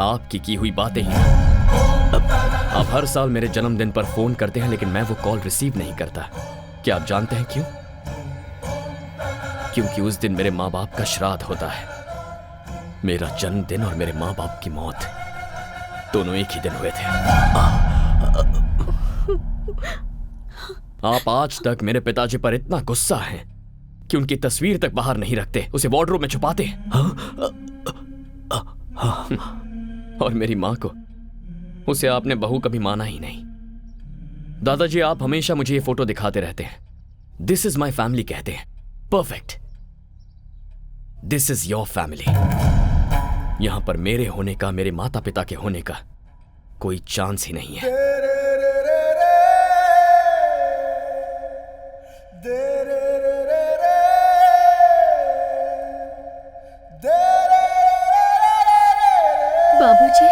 आपकी की हुई बातें ही। आप हर साल मेरे जन्मदिन पर फोन करते हैं लेकिन मैं वो कॉल रिसीव नहीं करता। क्या आप जानते हैं क्यों? क्योंकि उस दिन मेरे माँ बाप का श्राद्ध होता है। मेरा जन्मदिन और मेरे माँ बाप की मौत दोनों एक ही दिन हुए थे। आप आज तक मेरे पिताजी पर इतना गुस्सा हैं कि उनकी तस्वीर तक बाहर नहीं रखते, उसे वार्डरोब में छुपाते हैं। और मेरी मां को, उसे आपने बहू कभी माना ही नहीं। दादाजी, आप हमेशा मुझे ये फोटो दिखाते रहते हैं। दिस इज माई फैमिली कहते हैं। Perfect, this is your family. यहां पर मेरे होने का, मेरे माता पिता के होने का कोई चांस ही नहीं है। बाबूजी,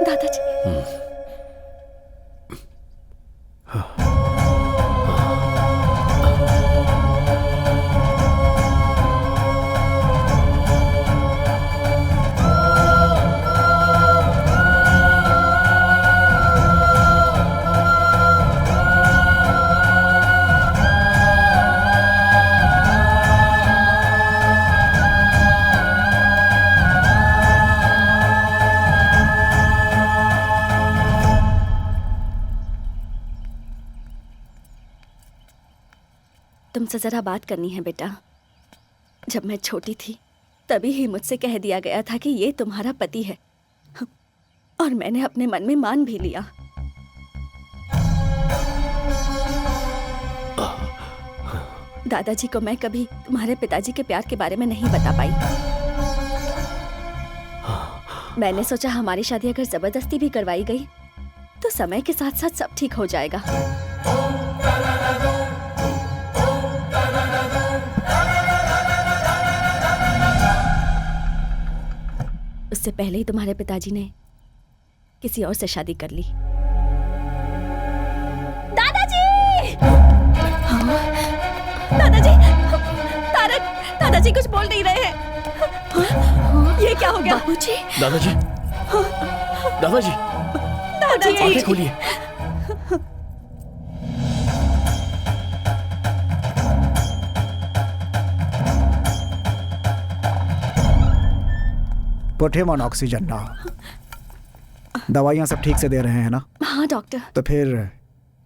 दादाजी, तुमसे जरा बात करनी है बेटा। जब मैं छोटी थी तभी ही मुझसे कह दिया गया था कि ये तुम्हारा पति है, और मैंने अपने मन में मान भी लिया। दादाजी को मैं कभी तुम्हारे पिताजी के प्यार के बारे में नहीं बता पाई। मैंने सोचा हमारी शादी अगर जबरदस्ती भी करवाई गई तो समय के साथ साथ सब ठीक हो जाएगा। उससे पहले ही तुम्हारे पिताजी ने किसी और से शादी कर ली। दादाजी! हाँ? दादाजी! तारक! दादाजी कुछ बोल नहीं रहे हैं। ये क्या हो गया? बाबूजी! दादाजी! दादाजी! दादाजी! आंखें खोलिए। Put him on oxygen now. दवाइयाँ सब ठीक से दे रहे हैं ना? हाँ डॉक्टर। तो फिर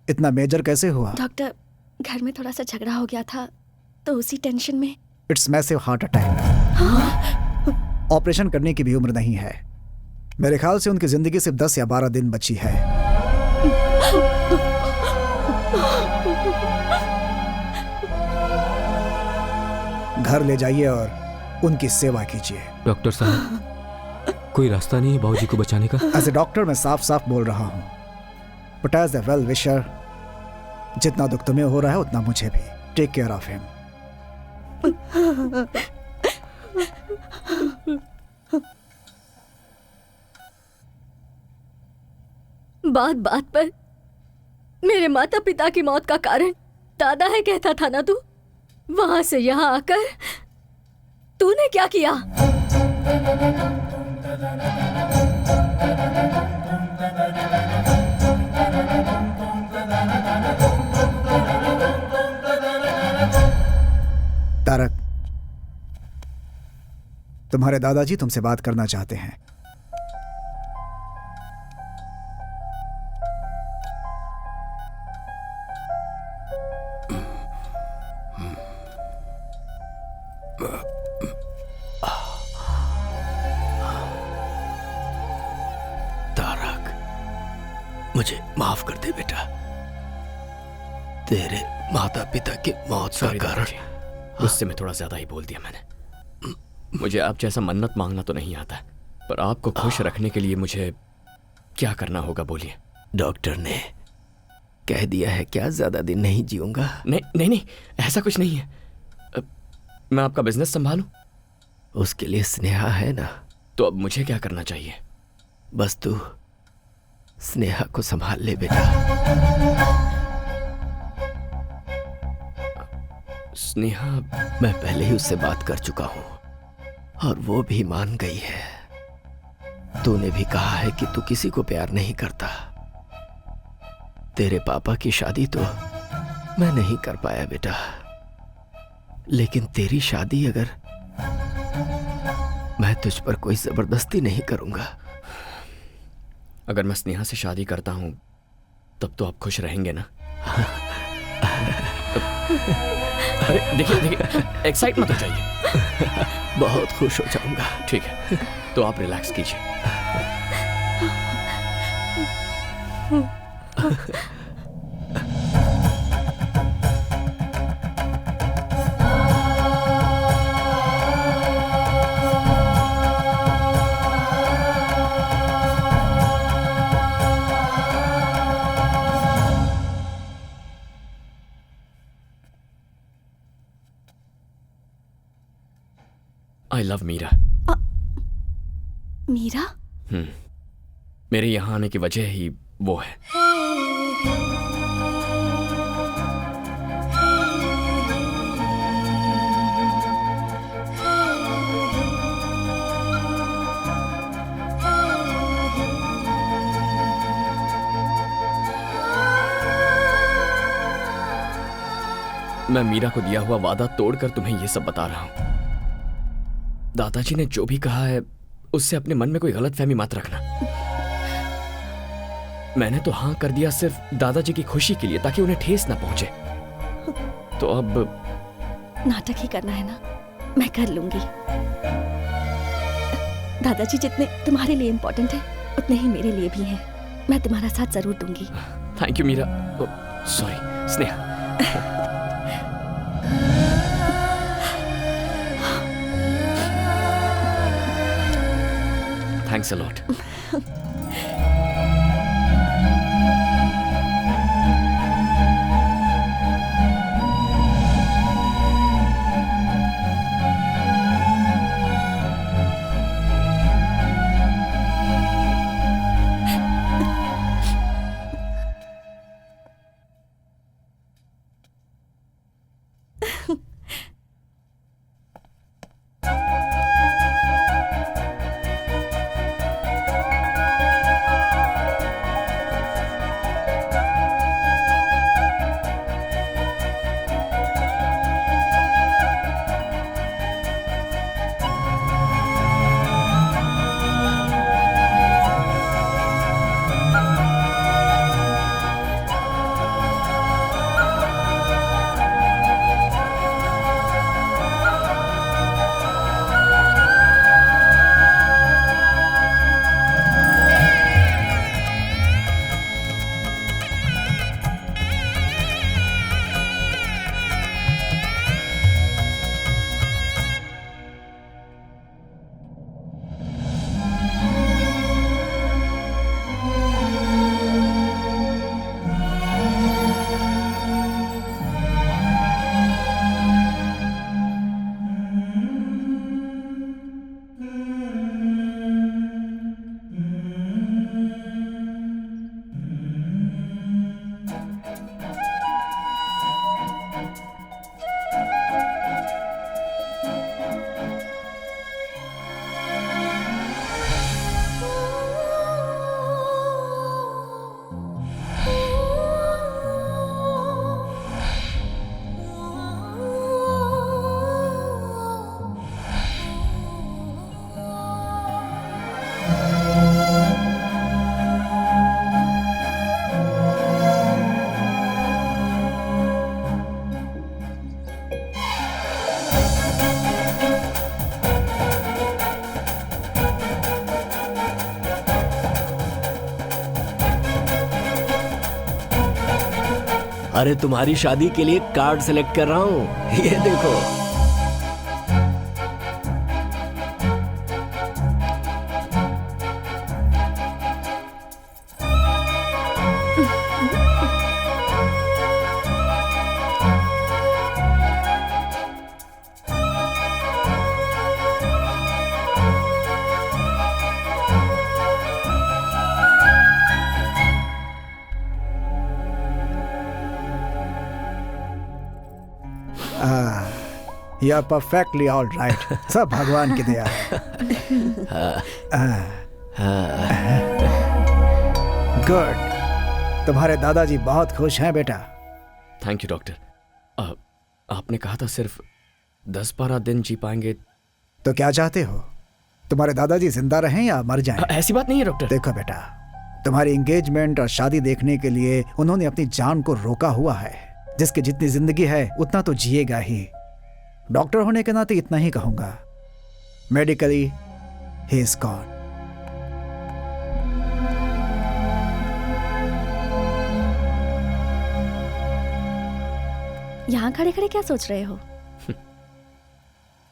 इतना मेजर कैसे हुआ? डॉक्टर, घर में थोड़ा सा झगड़ा हो गया था तो उसी टेंशन में। It's massive heart attack. Operation करने की भी उम्र नहीं है। मेरे ख्याल से उनकी जिंदगी सिर्फ 10 या 12 दिन बची है। घर ले जाइए और उनकी सेवा कीजिए। डॉक्टर साहब, कोई रास्ता नहीं है बाबूजी को बचाने का? एज ए डॉक्टर मैं साफ साफ बोल रहा हूँ, but as a well wisher, जितना दुख तुम्हें हो रहा है उतना मुझे भी। Take care of him. बात बात पर मेरे माता पिता की मौत का कारण दादा है कहता था ना तू? वहां से यहां आकर तूने क्या किया? तारक, तुम्हारे दादाजी तुमसे बात करना चाहते हैं। तारक, मुझे माफ कर दे बेटा। तेरे माता पिता की मौत का कारण गुस्से में थोड़ा ज्यादा ही बोल दिया मैंने। मुझे आप जैसा मन्नत मांगना तो नहीं आता, पर आपको खुश रखने के लिए मुझे क्या करना होगा बोलिए। डॉक्टर ने कह दिया है क्या ज्यादा दिन नहीं जीऊंगा? नहीं नहीं नहीं, ऐसा कुछ नहीं है। मैं आपका बिजनेस संभालूं? उसके लिए स्नेहा है ना। तो अब मुझे क्या करना चाहिए? बस तू स्नेहा को संभाल ले बेटा। स्नेहा? मैं पहले ही उससे बात कर चुका हूं और वो भी मान गई है। तूने भी कहा है कि तू किसी को प्यार नहीं करता। तेरे पापा की शादी तो मैं नहीं कर पाया बेटा, लेकिन तेरी शादी अगर मैं तुझ पर कोई जबरदस्ती नहीं करूंगा। अगर मैं स्नेहा से शादी करता हूं तब तो आप खुश रहेंगे ना? अरे देखिए देखिए, एक्साइट मत हो जाइए। बहुत खुश हो जाऊंगा। ठीक है, तो आप रिलैक्स कीजिए। I love Meera. मीरा? मेरे यहां आने की वजह ही वो है। मैं मीरा को दिया हुआ वादा तोड़कर तुम्हें यह सब बता रहा हूं। दादाजी ने जो भी कहा है उससे अपने मन में कोई गलतफहमी मत रखना। मैंने तो हां कर दिया सिर्फ दादाजी की खुशी के लिए, ताकि उन्हें ठेस ना पहुंचे। तो अब नाटक ही करना है ना? मैं कर लूंगी। दादाजी जितने तुम्हारे लिए इंपॉर्टेंट है उतने ही मेरे लिए भी हैं। मैं तुम्हारा साथ जरूर दूंगी। Thank you Meera. Sorry Sneha. Thanks a lot. अरे तुम्हारी शादी के लिए कार्ड सेलेक्ट कर रहा हूँ, ये देखो। You are perfectly all right. सब भगवान की दया है। गुड, तुम्हारे दादाजी बहुत खुश हैं बेटा। Thank you doctor. आपने कहा था सिर्फ 10-12 दिन जी पाएंगे। तो क्या चाहते हो, तुम्हारे दादाजी जिंदा रहें या मर जाएं? ऐसी बात नहीं है डॉक्टर। देखो बेटा, तुम्हारी एंगेजमेंट और शादी देखने के लिए उन्होंने अपनी जान को रोका हुआ है। जिसकी जितनी जिंदगी है उतना तो जिएगा ही। डॉक्टर होने के नाते इतना ही कहूंगा, मेडिकली ही इज गॉन। यहाँ खड़े खड़े क्या सोच रहे हो?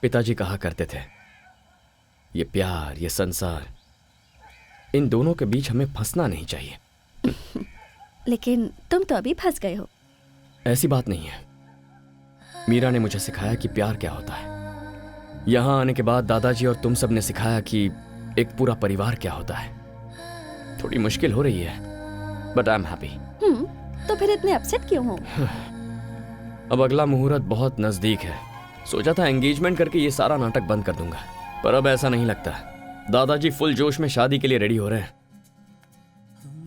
पिताजी कहा करते थे, ये प्यार, ये संसार, इन दोनों के बीच हमें फंसना नहीं चाहिए। लेकिन तुम तो अभी फंस गए हो। ऐसी बात नहीं है। मीरा ने मुझे सिखाया कि प्यार क्या होता है। यहाँ आने के बाद दादाजी और तुम सब ने सिखाया कि एक पूरा परिवार क्या होता है। थोड़ी मुश्किल हो रही है, बट आई एम हैप्पी। तो फिर इतने अपसेट क्यों हो? अब अगला मुहूर्त बहुत नजदीक है। सोचा था एंगेजमेंट करके ये सारा नाटक बंद कर दूंगा, पर अब ऐसा नहीं लगता। दादाजी फुल जोश में शादी के लिए रेडी हो रहे हैं।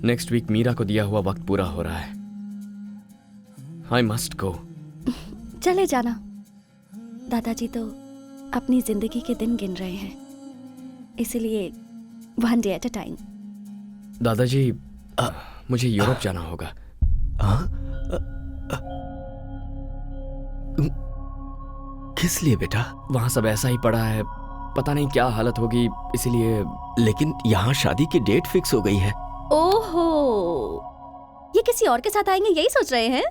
नेक्स्ट वीक मीरा को दिया हुआ वक्त पूरा हो रहा है। I must go. चले जाना, दादाजी तो अपनी जिंदगी के दिन गिन रहे हैं, इसलिए 1 day at a time। दादाजी, मुझे यूरोप जाना होगा। किस लिए बेटा? वहां सब ऐसा ही पड़ा है, पता नहीं क्या हालत होगी, इसीलिए। लेकिन यहाँ शादी की डेट फिक्स हो गई है। ओहो, ये किसी और के साथ आएंगे यही सोच रहे हैं?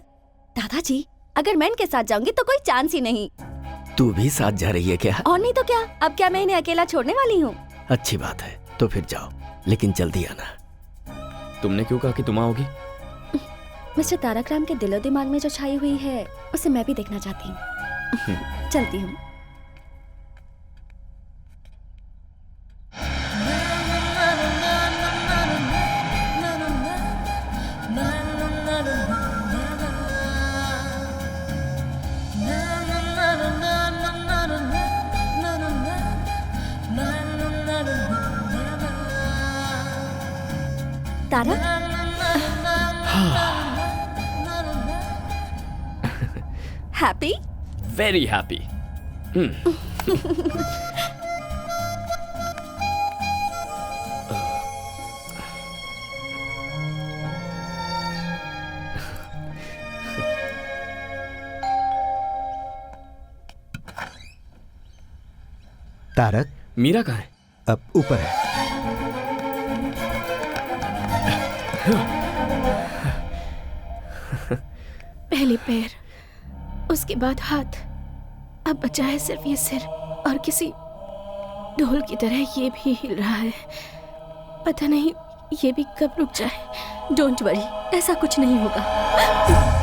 दादाजी, अगर मैं इनके साथ जाऊंगी तो कोई चांस ही नहीं। तू भी साथ जा रही है क्या? और नहीं तो क्या, अब क्या मैं इन्हें अकेला छोड़ने वाली हूँ? अच्छी बात है, तो फिर जाओ, लेकिन जल्दी आना। तुमने क्यों कहा कि तुम आओगी? मिस्टर तारक राम के दिलो दिमाग में जो छाई हुई है उसे मैं भी देखना चाहती हूँ। चलती हूँ। Tarak, happy? Very happy. Tarak, Meera कहाँ है? अब ऊपर है। पहले पैर, उसके बाद हाथ, अब बचा है सिर्फ ये सिर, और किसी ढोल की तरह ये भी हिल रहा है। पता नहीं ये भी कब रुक जाए। डोंट वरी, ऐसा कुछ नहीं होगा।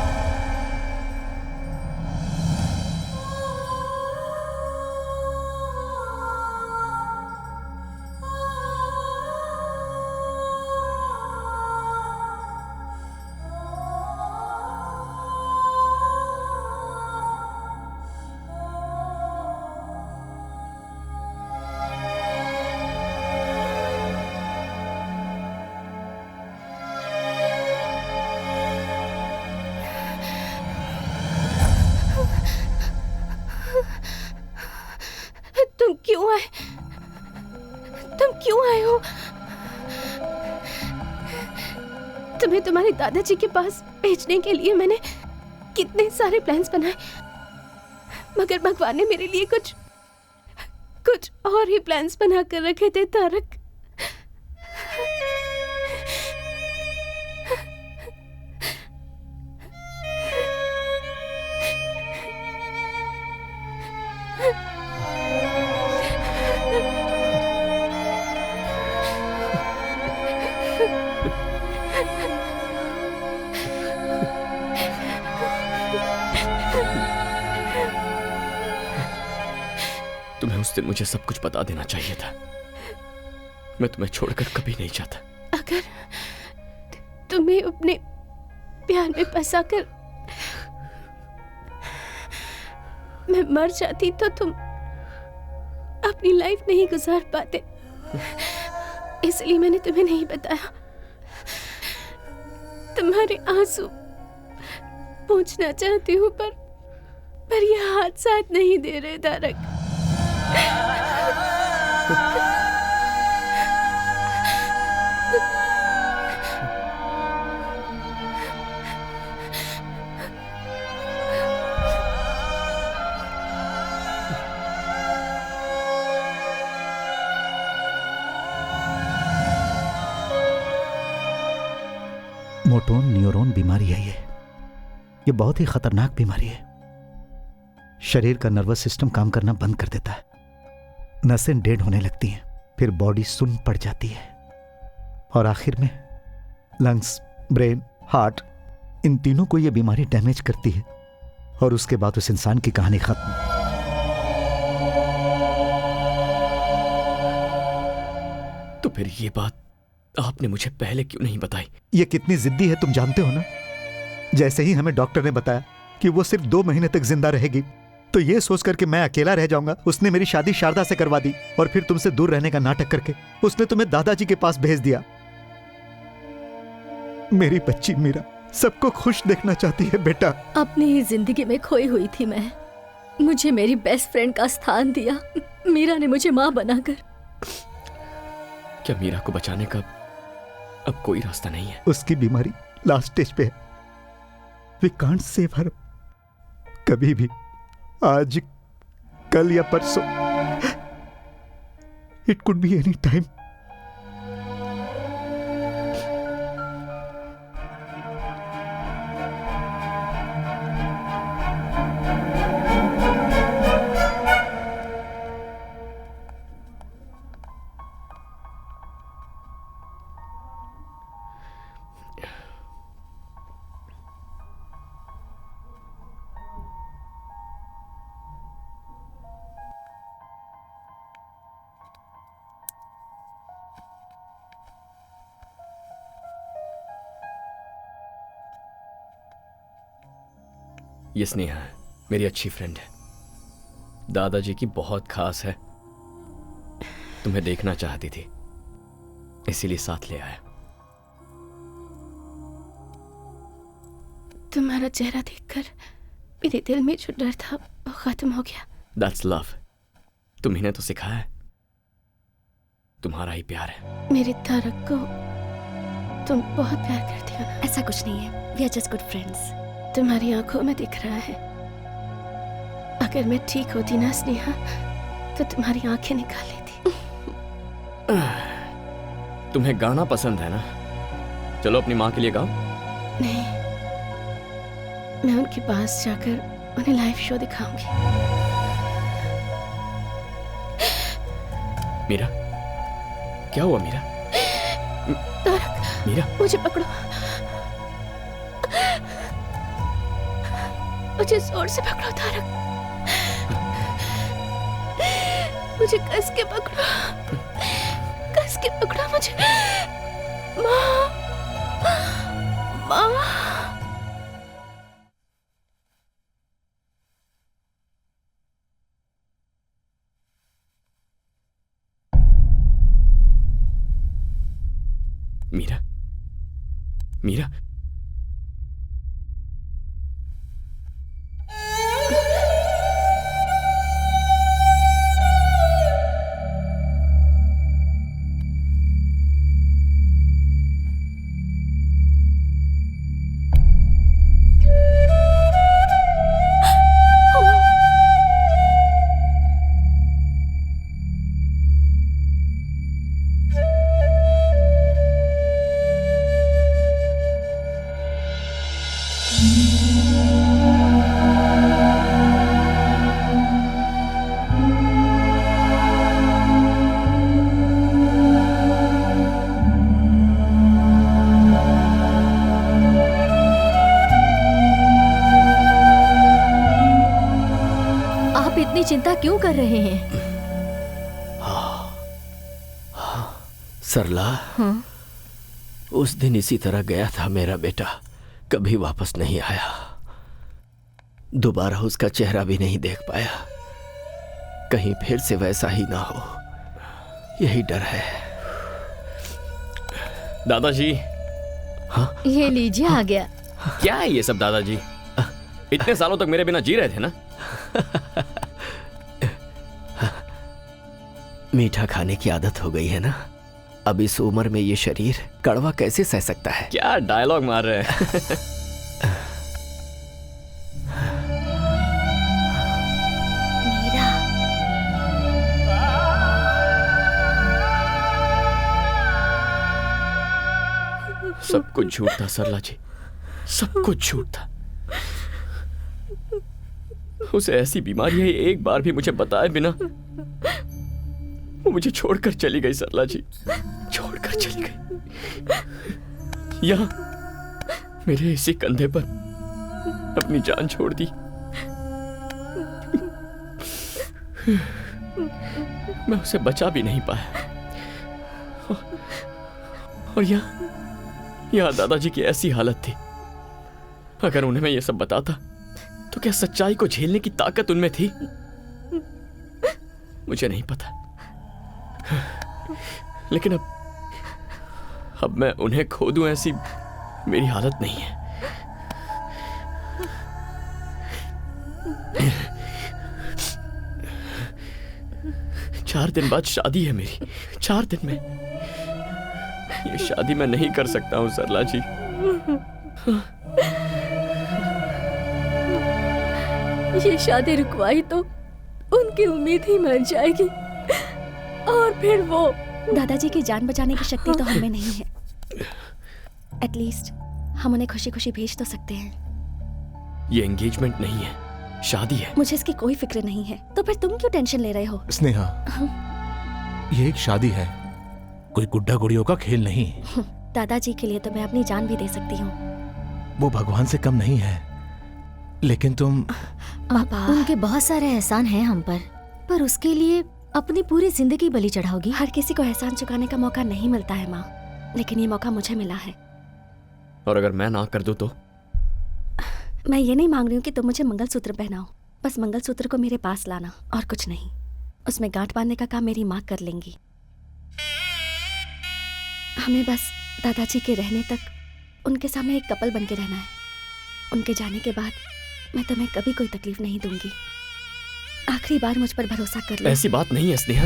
तुम क्यों आए हो? तुम्हें तुम्हारे दादाजी के पास भेजने के लिए मैंने कितने सारे प्लान्स बनाए, मगर भगवान ने मेरे लिए कुछ और ही प्लान्स बना कर रखे थे तारक। तुम्हें उस दिन मुझे सब कुछ बता देना चाहिए था। मैं तुम्हें छोड़कर कभी नहीं जाता। अगर तुम्हें अपने प्यार में फंसाकर मैं मर जाती तो तुम अपनी लाइफ नहीं गुजार पाते, इसलिए मैंने तुम्हें नहीं बताया। तुम्हारे आंसू पूछना चाहती हूँ पर ये हाथ साथ नहीं दे रहे तारक। मोटोन न्यूरॉन बीमारी है ये बहुत ही खतरनाक बीमारी है। शरीर का नर्वस सिस्टम काम करना बंद कर देता है, नसें डेड होने लगती हैं, फिर बॉडी सुन्न पड़ जाती है और आखिर में लंग्स, ब्रेन, हार्ट, इन तीनों को यह बीमारी डैमेज करती है और उसके बाद उस इंसान की कहानी खत्म। तो फिर ये बात आपने मुझे पहले क्यों नहीं बताई? ये कितनी जिद्दी है तुम जानते हो ना। जैसे ही हमें डॉक्टर ने बताया कि वो सिर्फ 2 महीने तक जिंदा रहेगी, तो ये सोचकर कि मैं अकेला रह जाऊंगा, उसने मेरी शादी शारदा से करवा दी और फिर तुमसे दूर रहने का नाटक करके उसने तुम्हें दादाजी के पास भेज दिया। मेरी बच्ची मीरा सबको खुश देखना चाहती है बेटा। अपनी ही जिंदगी में खोई हुई थी मैं, मुझे मेरी बेस्ट फ्रेंड का स्थान दिया। मीरा ने मुझे माँ बनाकर। क्या मीरा को बचाने का अब कोई रास्ता नहीं है? उसकी बीमारी लास्ट स्टेज पे है। We can't save her. कभी भी, आज, कल या परसों, it could be any time. ये स्नेहा है, मेरी अच्छी फ्रेंड है, दादाजी की बहुत खास है। तुम्हें देखना चाहती थी, इसीलिए साथ ले आया। तुम्हारा चेहरा देखकर मेरे दिल में जो डर था वो खत्म हो गया। That's love। तुम्ही ने तो सिखाया है, तुम्हारा ही प्यार है। मेरे तारक को तुम बहुत प्यार करती हो ना? ऐसा कुछ नहीं है, we are just good friends। तुम्हारी आंखों में दिख रहा है। अगर मैं ठीक होती ना स्नेहा, तो तुम्हारी आंखें निकाल लेती। तुम्हें गाना पसंद है ना? चलो अपनी माँ के लिए गाओ। नहीं, मैं उनके पास जाकर उन्हें लाइव शो दिखाऊंगी। मीरा, क्या हुआ मीरा? तारक, मीरा, मुझे पकड़ो, मुझे जोर से पकड़ो तारक, मुझे कस के पकड़ो, कस के पकड़ो मुझे। माँ, माँ। मीरा, मीरा, इतनी चिंता क्यों कर रहे हैं? सरला, हाँ? उस दिन इसी तरह गया था मेरा बेटा, कभी वापस नहीं आया। दोबारा उसका चेहरा भी नहीं देख पाया। कहीं फिर से वैसा ही ना हो, यही डर है। दादाजी। हाँ? ये लीजिए, आ गया। क्या है ये सब दादाजी? इतने सालों तक मेरे बिना जी रहे थे ना? मीठा खाने की आदत हो गई है ना, अब इस उम्र में ये शरीर कड़वा कैसे सह सकता है? क्या डायलॉग मार रहे हैं? मीरा, सब कुछ झूठ था सरला जी, सब कुछ झूठ था। उसे ऐसी बीमारी है, एक बार भी मुझे बताए बिना वो मुझे छोड़कर चली गई। सरला जी छोड़कर चली गई, यहाँ मेरे इसी कंधे पर अपनी जान छोड़ दी। मैं उसे बचा भी नहीं पाया। और यहाँ दादाजी की ऐसी हालत थी, अगर उन्हें मैं ये सब बताता तो क्या सच्चाई को झेलने की ताकत उनमें थी? मुझे नहीं पता। लेकिन अब मैं उन्हें खो दूं, ऐसी मेरी हालत नहीं है। चार दिन बाद शादी है मेरी, 4 दिन में। ये शादी मैं नहीं कर सकता हूं सरला जी। ये शादी रुकवाई तो उनकी उम्मीद ही मर जाएगी, और फिर वो दादाजी की जान बचाने की शक्ति तो हमें नहीं है। एटलीस्ट हम उन्हें खुशी खुशी भेज तो सकते हैं। ये एंगेजमेंट नहीं है, शादी है। मुझे इसकी कोई फिक्र नहीं है, तो फिर तुम क्यों टेंशन ले रहे हो? स्नेहा, ये एक शादी है, कोई गुड्डा गुड़ियों का खेल नहीं। दादाजी के लिए तो मैं अपनी जान भी दे सकती हूँ। वो भगवान से कम नहीं है, लेकिन तुम उनके बहुत सारे एहसान हैं हम पर उसके लिए अपनी पूरी जिंदगी बलि चढ़ाओगी? हर किसी को एहसान चुकाने का मौका नहीं मिलता है माँ, लेकिन ये मौका मुझे मिला है। और अगर मैं ना कर दूं तो? मैं ये नहीं मांग रही हूँ कि तुम मुझे मंगलसूत्र पहनाओ, बस मंगलसूत्र को मेरे पास लाना और कुछ नहीं। उसमें गांठ बांधने का काम मेरी माँ कर लेंगी। हमें बस दादाजी के रहने तक उनके सामने एक कपल बन के रहना है। उनके जाने के बाद मैं तुम्हें कभी कोई तकलीफ नहीं दूंगी। आखिरी बार मुझ पर भरोसा कर लो। ऐसी बात नहीं है स्नेहा।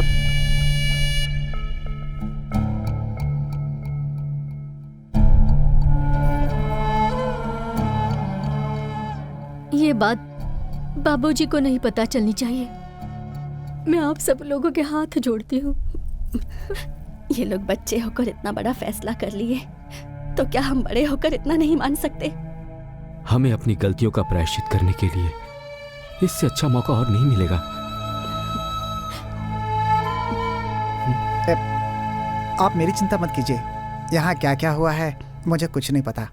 ये बात बाबूजी को नहीं पता चलनी चाहिए। मैं आप सब लोगों के हाथ जोड़ती हूँ। ये लोग बच्चे होकर इतना बड़ा फैसला कर लिए, तो क्या हम बड़े होकर इतना नहीं मान सकते? हमें अपनी गलतियों का प्रायश्चित करने के लिए इससे अच्छा मौका और नहीं मिलेगा। आप मेरी चिंता मत कीजिए, यहाँ क्या क्या हुआ है मुझे कुछ नहीं पता।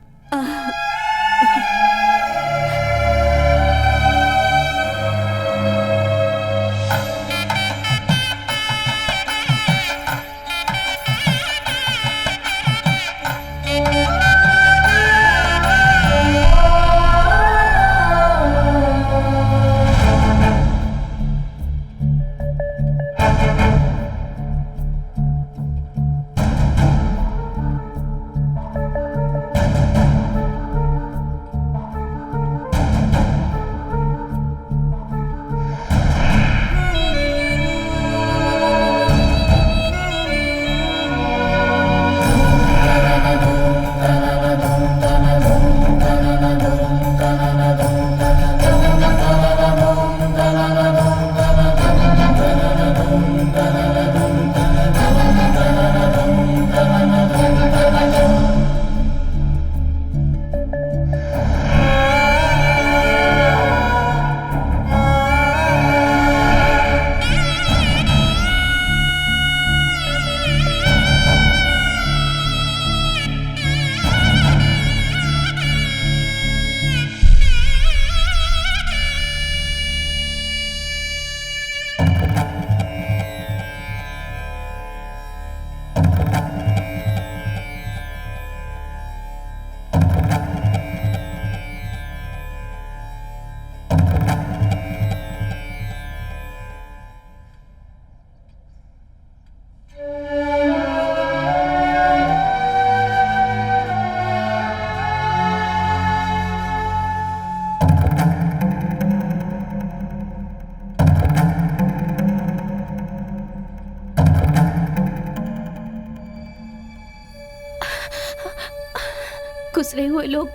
गुजरे हुए लोग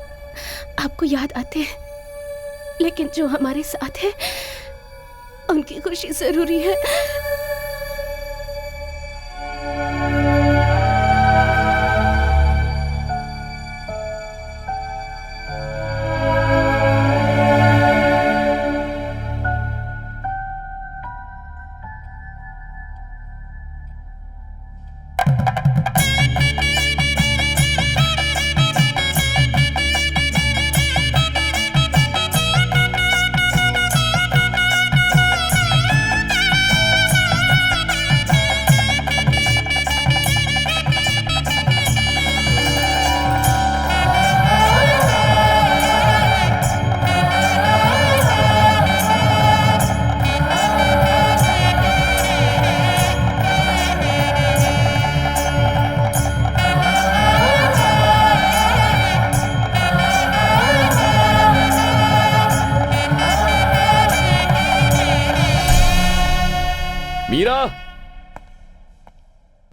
आपको याद आते हैं, लेकिन जो हमारे साथ है उनकी खुशी जरूरी है।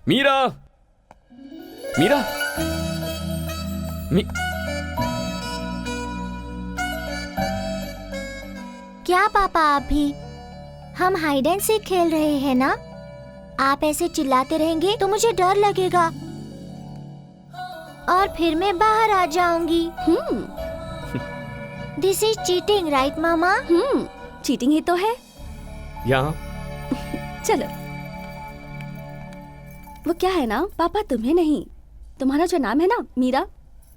मीरा, मीरा, मीरा, क्या पापा आप भी? हम हाइड एंड सीक खेल रहे हैं ना? आप ऐसे चिल्लाते रहेंगे तो मुझे डर लगेगा और फिर मैं बाहर आ जाऊंगी। दिस इज चीटिंग, राइट मामा? चीटिंग ही तो है। यहाँ चलो। वो क्या है ना, पापा तुम्हें नहीं, तुम्हारा जो नाम है ना मीरा,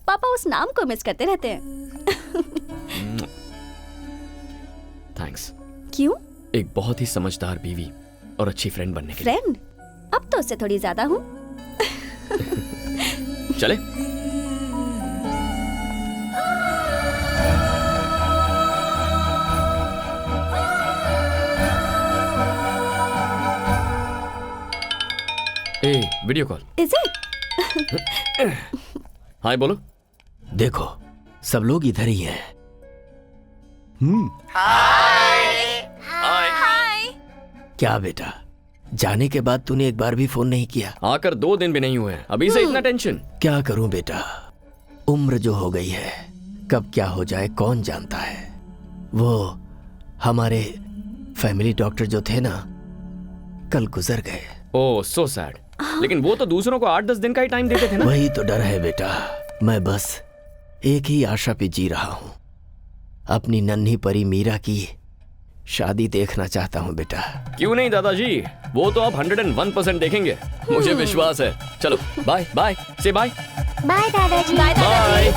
पापा उस नाम को मिस करते रहते हैं। थैंक्स। क्यों? एक बहुत ही समझदार बीवी और अच्छी फ्रेंड बनने के फ्रेंड? अब तो उससे थोड़ी ज्यादा हूँ। चले। Video call. Is it? Hi बोलो। देखो सब लोग इधर ही हैं। हाय। क्या बेटा, जाने के बाद तूने एक बार भी फोन नहीं किया? आकर 2 दिन भी नहीं हुए, अभी से इतना टेंशन? क्या करूं बेटा, उम्र जो हो गई है, कब क्या हो जाए कौन जानता है। वो हमारे फैमिली डॉक्टर जो थे ना, कल गुजर गए। ओह सो सैड। लेकिन वो तो दूसरों को 8-10 दिन का ही टाइम देते थे ना। वही तो डर है बेटा, मैं बस एक ही आशा पे जी रहा हूं, अपनी नन्ही परी मीरा की शादी देखना चाहता हूं बेटा। क्यों नहीं दादाजी, वो तो आप 101% देखेंगे, मुझे विश्वास है। चलो बाय बाय, से बाय। बाय दादाजी। बाय।